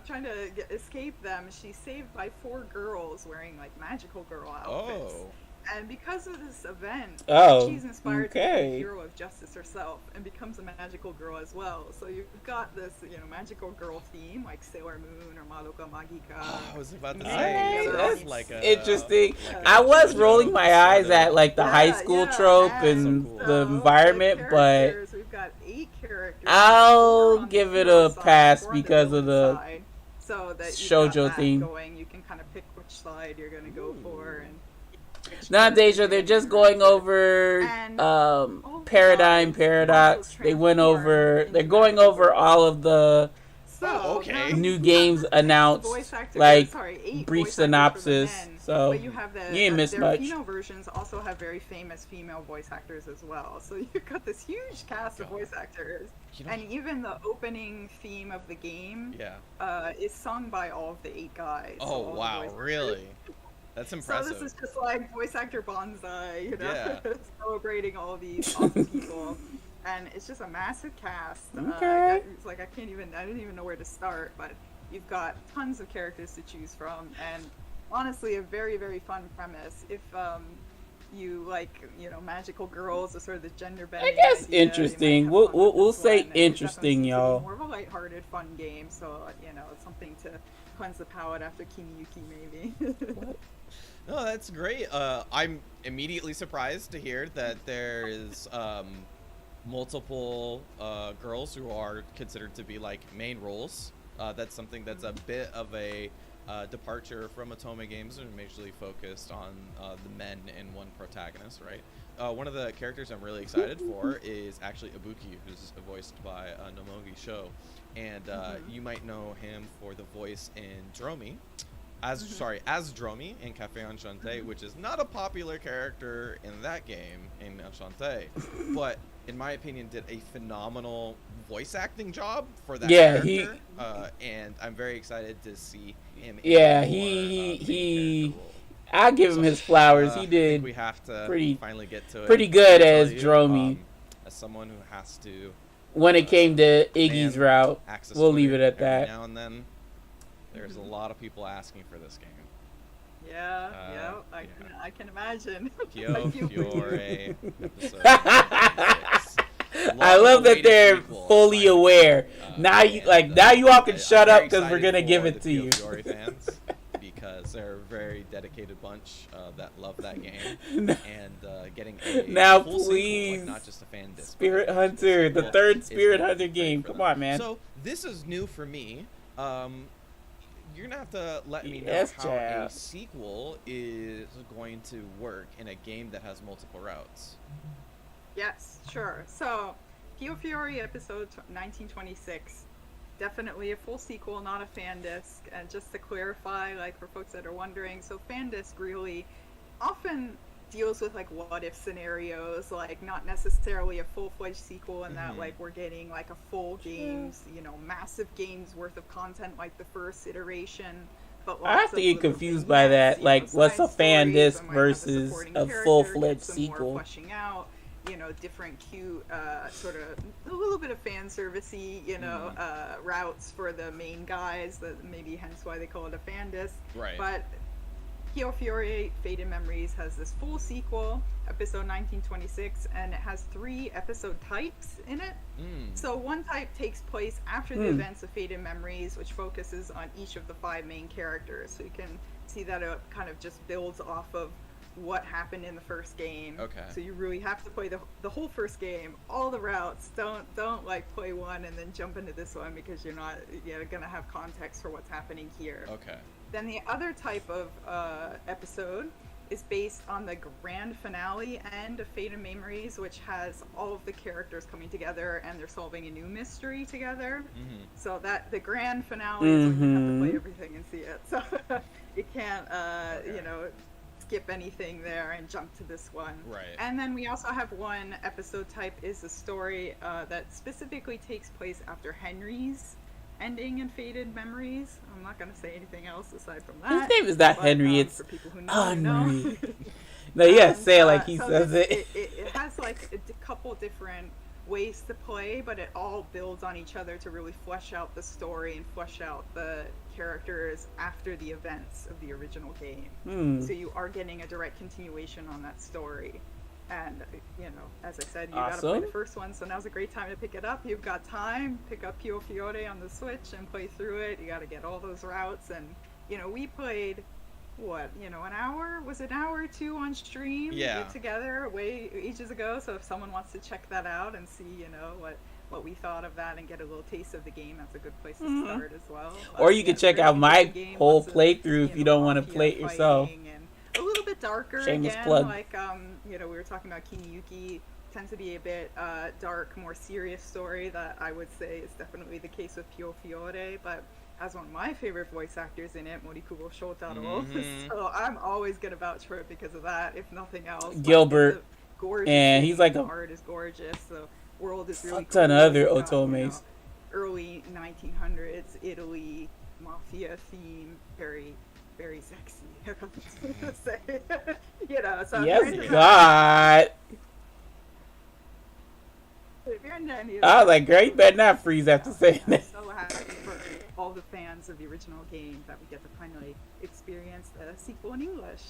trying to escape them, she's saved by 4 girls wearing like magical girl outfits. Oh. And because of this event, Oh, she's inspired to be okay. the hero of justice herself and becomes a magical girl as well. So you've got this, magical girl theme like Sailor Moon or Madoka Magica. Oh, I was about to Yeah, say, so that's it's like a Interesting. Yeah. I was rolling my eyes Sort of. at like the high school trope and So cool. the environment, but characters, we've got 8 characters. I'll 4 on the give it hero a side, pass 4 on the because of villain the side, so that you've shoujo got that theme. Going, you can kind of pick which side you're going to go for and. not Deja. They're just going over And Paradigm Paradox. They went over. They're going over all of the So, okay. now new you've games got 6 announced, voice actors- like, sorry, 8 brief voice actors for the synopsis, men, so but you have the, you ain't missed their much. female versions also have very famous female voice actors as well. So you've got this huge cast of voice actors. You know- And even the opening theme of the game Yeah. is sung by all of the 8 guys. so Oh all the wow, voice really? actors. That's So impressive. this is just like voice actor bonsai, Yeah. celebrating all these awesome people. And it's just a massive cast. Okay. It's like I didn't even know where to start, but you've got tons of characters to choose from, and honestly, a very, very fun premise. If you like, magical girls, or sort of the gender bending. I guess idea, you might interesting. have We'll fun with we'll this say one, and it interesting, definitely seems to be y'all. More of a lighthearted, fun game, so it's something to cleanse the palate after Kimiyuki, maybe. No, that's great. I'm immediately surprised to hear that there is multiple girls who are considered to be like main roles. That's something that's a bit of a departure from Atome games, and majorly focused on the men and one protagonist, right? One of the characters I'm really excited for is actually Ibuki, who's voiced by Nomogi Sho, and you might know him for the voice in Dromi. As Dromi in Cafe Enchante, which is not a popular character in that game in Enchante, but in my opinion did a phenomenal voice acting job for that character. And I'm very excited to see him. Yeah, in more, he main character role. I'll give him his flowers. He I think did we have to pretty- finally get to it. pretty good I'll tell as you, Dromi. As someone who has to when it came to Iggy's man, route. access We'll leave it Twitter at every that. now and then, there's a lot of people asking for this game. Yeah, yeah. I can imagine. Piofiore episode. I love that they're fully aware. Now you all can shut up because we're gonna give it to you. Piofiore fans, because they're a very dedicated bunch that love that game, No. and getting a Now, full sequel, please. like not just a fan disc. Spirit but an actual Hunter, the sequel, third is Spirit gonna be Hunter great game. for Come them. on, man. So this is new for me. You're gonna have to let me know Yes, how Chad. a sequel is going to work in a game that has multiple routes. Yes, sure. So, Piofiore episode 1926, definitely a full sequel, not a fan disc. And just to clarify, like for folks that are wondering, so fan disc really often deals with like what if scenarios, like not necessarily a full-fledged sequel in that like we're getting like a full games, you know, massive games worth of content like the first iteration. But I have lots to of get little confused by vignettes, that. you Like, know, what's a side fan stories, disc I might have a versus supporting a character, full-fledged get some more sequel? fleshing out, you know, different cute, sort of a little bit of fan servicey, you know, routes for the main guys. That maybe hence why they call it a fan disc. Right. But Piofiore Faded Memories has this full sequel, episode 1926, and it has 3 episode types in it. So one type takes place after the events of Faded Memories, which focuses on each of the 5 main characters. So you can see that it kind of just builds off of what happened in the first game. Okay. So you really have to play the whole first game, all the routes. Don't like play one and then jump into this one because you're gonna have context for what's happening here. Okay. Then the other type of episode is based on the grand finale end of Faded Memories, which has all of the characters coming together and they're solving a new mystery together. So that the grand finale is when you have to play everything and see it. So you can't, you know, skip anything there and jump to this one. Right. And then we also have one episode type is a story that specifically takes place after Henry's ending in Faded Memories. I'm not going to say anything else aside from that. His name is not but, Henry, it's for people who know, you know. Henry. No, you gotta say it like he so says this- it. It has like a couple different ways to play, but it all builds on each other to really flesh out the story and flesh out the characters after the events of the original game. So you are getting a direct continuation on that story. And, you know, as I said, you gotta play Awesome. the first one, so now's a great time to pick it up. You've got time, pick up Piofiore on the Switch and play through it. You gotta get all those routes, and, you know, we played, what, you know, an hour? Was it an hour or 2 on stream? Yeah. Together, way ages ago, so if someone wants to check that out and see, you know, what we thought of that and get a little taste of the game, that's a good place to start as well. Or you can check very out my good game, whole lots of, playthrough if you don't want to mafia play it yourself. fighting and a little bit darker Shameless again, plug. like you know, we were talking about Kiniyuki, tends to be a bit dark, more serious story that I would say is definitely the case with Piofiore, but as one of my favorite voice actors in it, Morikubo Shotaro, so I'm always gonna vouch for it because of that, if nothing else. Gilbert, Like, it's a gorgeous and game, he's like the a art is gorgeous, the world is really fuck ton of cool. other It's got, you otomes. know, early 1900s Italy mafia theme, very very sexy. I was gonna say. You know, so if you're into Yes, that- God. if you're into any of I was that, like, girl, you better not freeze after saying I'm that. so happy for all the fans of the original game that we get to finally experience the sequel in English.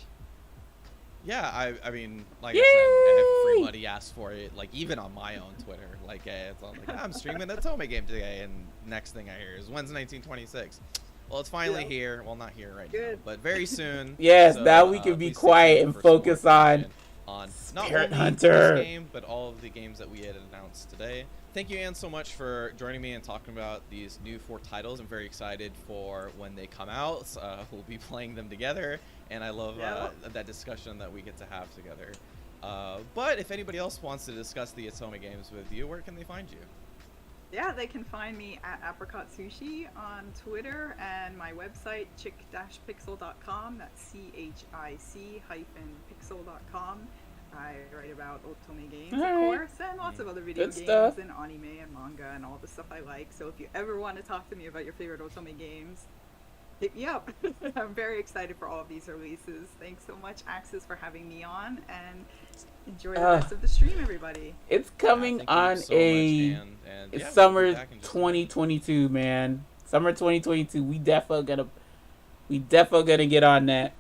Yeah, I mean, like I said, Yay! everybody asked for it, like, even on my own Twitter. Like, it's all like, I'm streaming a Tome game today, and next thing I hear is, when's 1926? Well, it's finally Yeah. here. Well, not here right Good. now, but very soon. Yes, now we can be please stay quiet tuned and for some more focus on information on not Spirit only Hunter. this game, but all of the games that we had announced today. Thank you, Anne, so much for joining me and talking about these new 4 titles. I'm very excited for when they come out. We'll be playing them together, and I love that discussion that we get to have together. But if anybody else wants to discuss the Atome games with you, where can they find you? Yeah, they can find me at Apricot Sushi on Twitter and my website, chick-pixel.com. That's CHIC-pixel.com. I write about Otome games, of course, and lots of other video Good games stuff. and anime and manga and all the stuff I like. So if you ever want to talk to me about your favorite Otome games, hit me up. I'm very excited for all of these releases. Thanks so much, Aksys, for having me on, and enjoy the rest of the stream, everybody. It's coming Thank you on so much, Anne, and it's yeah, we'll summer be back in just a minute. 2022, man. Summer 2022. We definitely gonna get on that.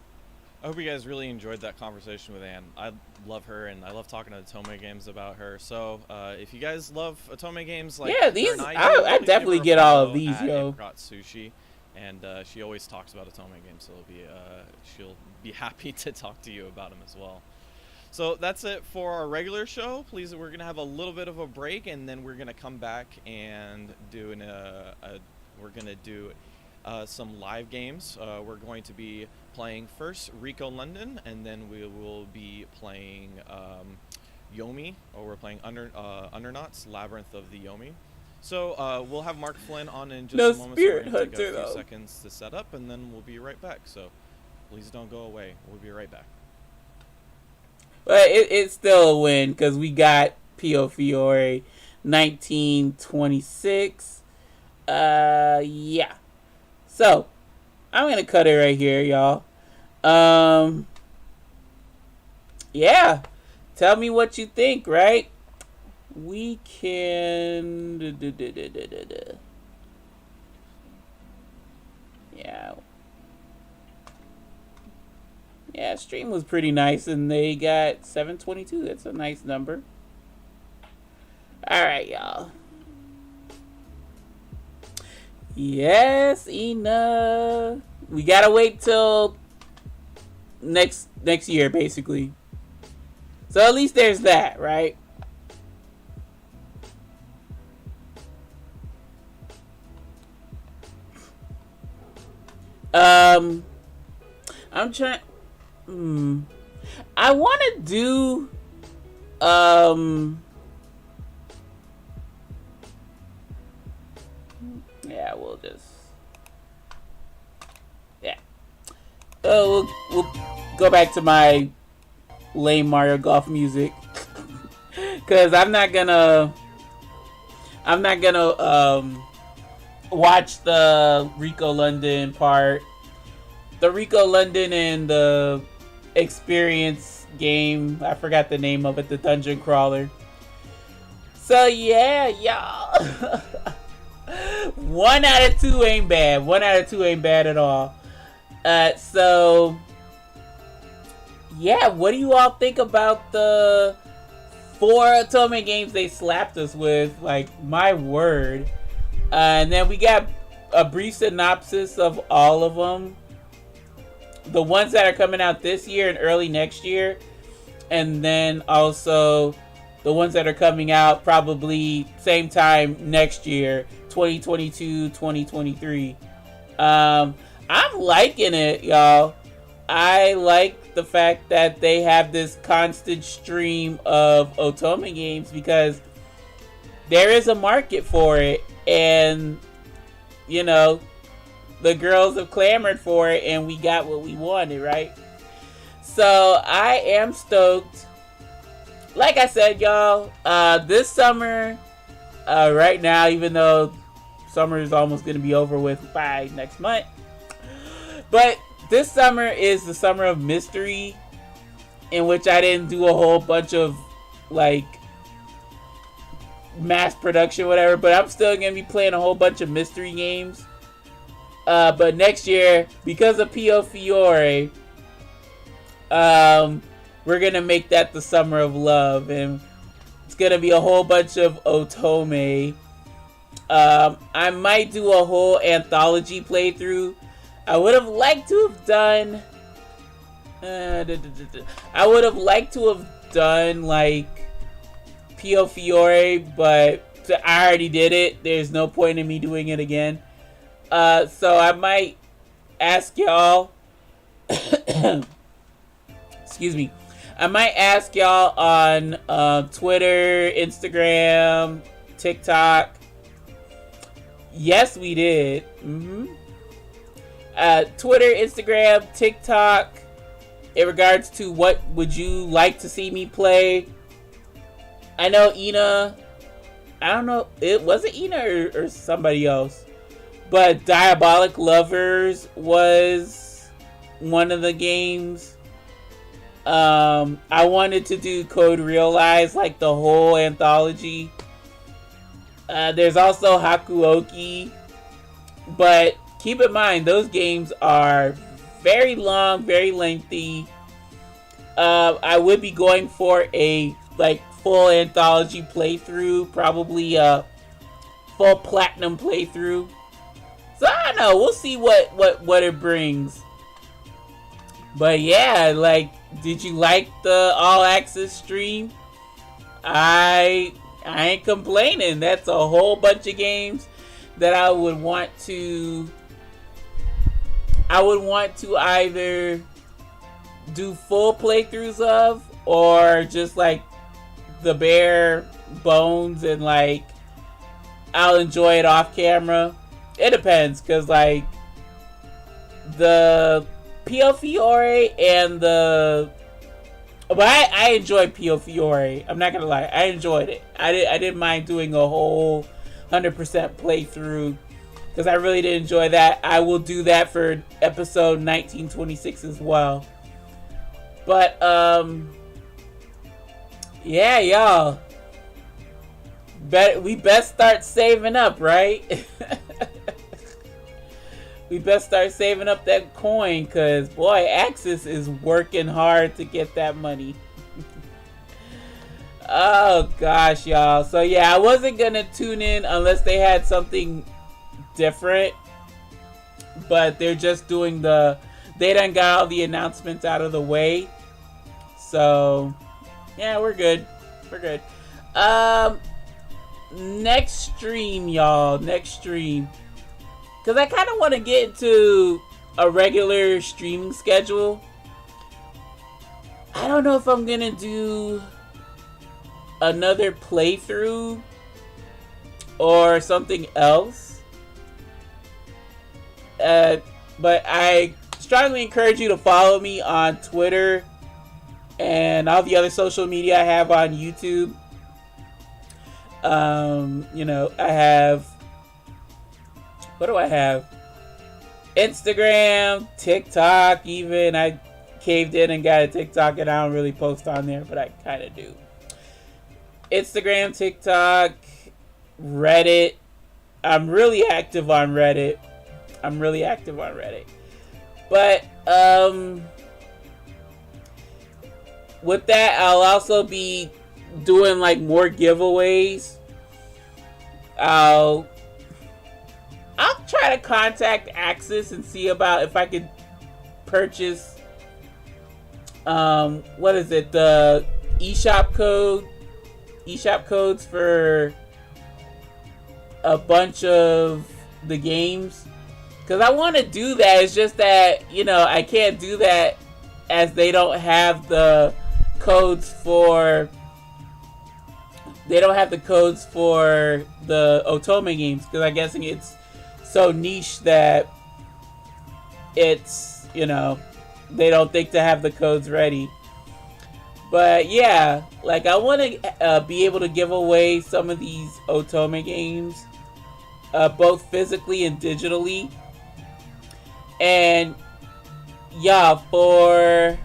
I hope you guys really enjoyed that conversation with Anne. I love her, and I love talking to Atome games about her. So if you guys love Atome games, like Yeah, her these and I do, please give definitely her a get all of follow these, at yo. Apricot Sushi. and she always talks about Otome games, so she'll be happy to talk to you about them as well. So that's it for our regular show. Please, we're gonna have a little bit of a break, and then we're gonna come back and do some live games. We're going to be playing first Rico London, and then we will be playing Yomi, or we're playing Undernauts, Labyrinth of the Yomi. So we'll have Mark Flynn on in just a moment. Spirit so we're gonna take Hunter, a few though. seconds to set up, and then we'll be right back. So please don't go away. We'll be right back. But it's still a win because we got Piofiore 1926. Yeah. So I'm gonna cut it right here, y'all. Yeah. Tell me what you think, right? We can. Yeah. Yeah, stream was pretty nice, and they got 722. That's a nice number. All right, y'all. Yes, Ina. We gotta wait till next year, basically. So at least there's that, right? I'm trying. I want to do. Yeah, we'll just. Yeah. We'll go back to my lame Mario Golf music, cause I'm not gonna watch the Rico London part. The Rico London and the experience game. I forgot the name of it. The dungeon crawler. So yeah, y'all. 1 out of 2 ain't bad. 1 out of 2 ain't bad at all. So yeah, what do you all think about the 4 Otome games they slapped us with? Like, my word. And then we got a brief synopsis of all of them. The ones that are coming out this year and early next year. And then also the ones that are coming out probably same time next year, 2022, 2023. I'm liking it, y'all. I like the fact that they have this constant stream of Otome games because there is a market for it. And, you know, the girls have clamored for it, and we got what we wanted, right? So I am stoked. Like I said, y'all, this summer, right now, even though summer is almost going to be over with by next month, but this summer is the summer of mystery, in which I didn't do a whole bunch of, like, mass production, whatever, but I'm still going to be playing a whole bunch of mystery games. But next year, because of Piofiore, we're going to make that the summer of love, and it's going to be a whole bunch of Otome. I might do a whole anthology playthrough. I would have liked to have done like Piofiore, but I already did it. There's no point in me doing it again. So I might ask y'all excuse me. I might ask y'all on Twitter, Instagram, TikTok. Yes, we did. Twitter, Instagram, TikTok, in regards to what would you like to see me play. I know Ina, I don't know, was it Ina or somebody else? But Diabolic Lovers was one of the games. I wanted to do Code Realize, like the whole anthology. There's also Hakuoki. But keep in mind, those games are very long, very lengthy. I would be going for a full anthology playthrough, probably a full platinum playthrough. So I don't know. We'll see what it brings. But yeah, like, did you like the All Access stream? I ain't complaining. That's a whole bunch of games that I would want to either do full playthroughs of, or just like the bare bones, and like I'll enjoy it off camera. It depends, cause like the Piofiore and the, but I enjoyed Piofiore. I'm not gonna lie, I enjoyed it. I didn't mind doing a whole 100% playthrough, because I really did enjoy that. I will do that for episode 1926 as well. But yeah, y'all, we best start saving up, right? We best start saving up that coin, because boy, Aksys is working hard to get that money. Oh gosh, y'all. So yeah, I wasn't gonna tune in unless they had something different, but they're just doing they done got all the announcements out of the way. So yeah, we're good. We're good. Next stream, y'all. Next stream. Because I kind of want to get into a regular streaming schedule. I don't know if I'm going to do another playthrough or something else. But I strongly encourage you to follow me on Twitter and all the other social media I have on YouTube. You know, I have, what do I have? Instagram, TikTok, even. I caved in and got a TikTok, and I don't really post on there, but I kind of do. Instagram, TikTok, Reddit. I'm really active on Reddit. But, with that, I'll also be doing, like, more giveaways. I'll try to contact Aksys and see about if I could purchase, what is it, the eShop codes for a bunch of the games. Because I want to do that. It's just that, you know, I can't do that as they don't have the codes for the Otome games. Because I'm guessing it's so niche that it's, you know, they don't think to have the codes ready. But yeah, like, I want to be able to give away some of these Otome games, both physically and digitally. And yeah, for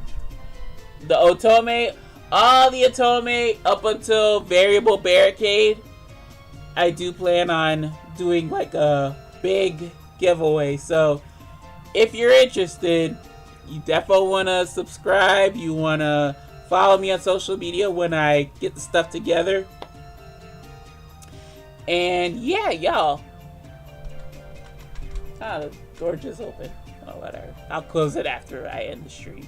the Otome, all the Otome up until Variable Barricade, I do plan on doing like a big giveaway. So if you're interested, you definitely want to subscribe. You want to follow me on social media when I get the stuff together. And yeah, y'all. The door just open. Oh, whatever. I'll close it after I end the stream.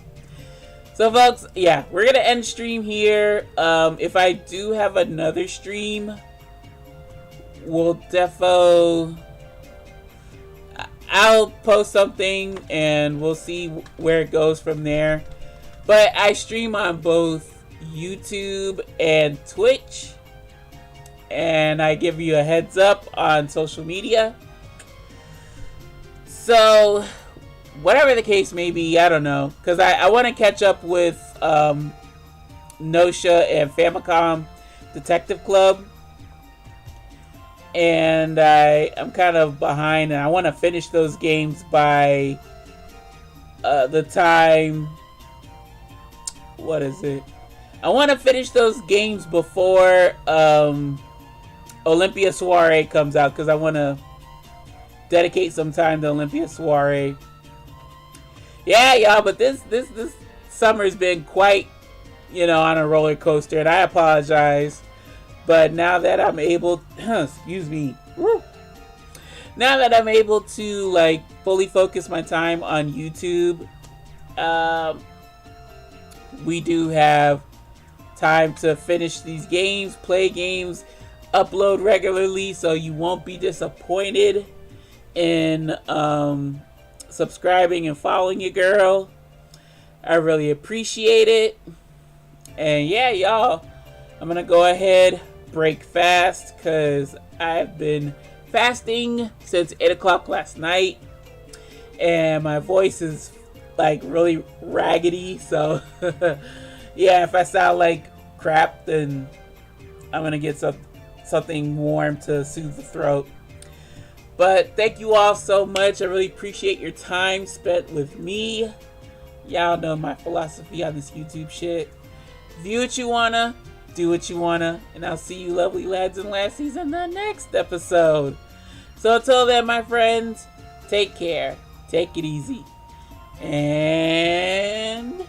So folks, yeah, we're gonna end stream here. If I do have another stream, we'll I'll post something and we'll see where it goes from there. But I stream on both YouTube and Twitch, and I give you a heads up on social media. So whatever the case may be, I don't know, because I want to catch up with Nosha and Famicom Detective Club, and I'm kind of behind, and I want to finish those games by the time, what is it? I want to finish those games before Olympia Soiree comes out, because I want to dedicate some time to Olympia Soiree. Yeah, y'all, but this summer's been quite, on a roller coaster, and I apologize. But now that I'm able, excuse me, now that I'm able to like fully focus my time on YouTube, we do have time to finish these games, play games, upload regularly, so you won't be disappointed in subscribing and following your girl. I really appreciate it. And yeah, y'all, I'm gonna go ahead, break fast, because I've been fasting since 8 o'clock last night, and my voice is like really raggedy, so yeah, if I sound like crap, then I'm gonna get something warm to soothe the throat. But thank you all so much. I really appreciate your time spent with me. Y'all know my philosophy on this YouTube shit. View what you wanna, do what you wanna, and I'll see you lovely lads and lassies in the next episode. So until then, my friends, take care, take it easy, and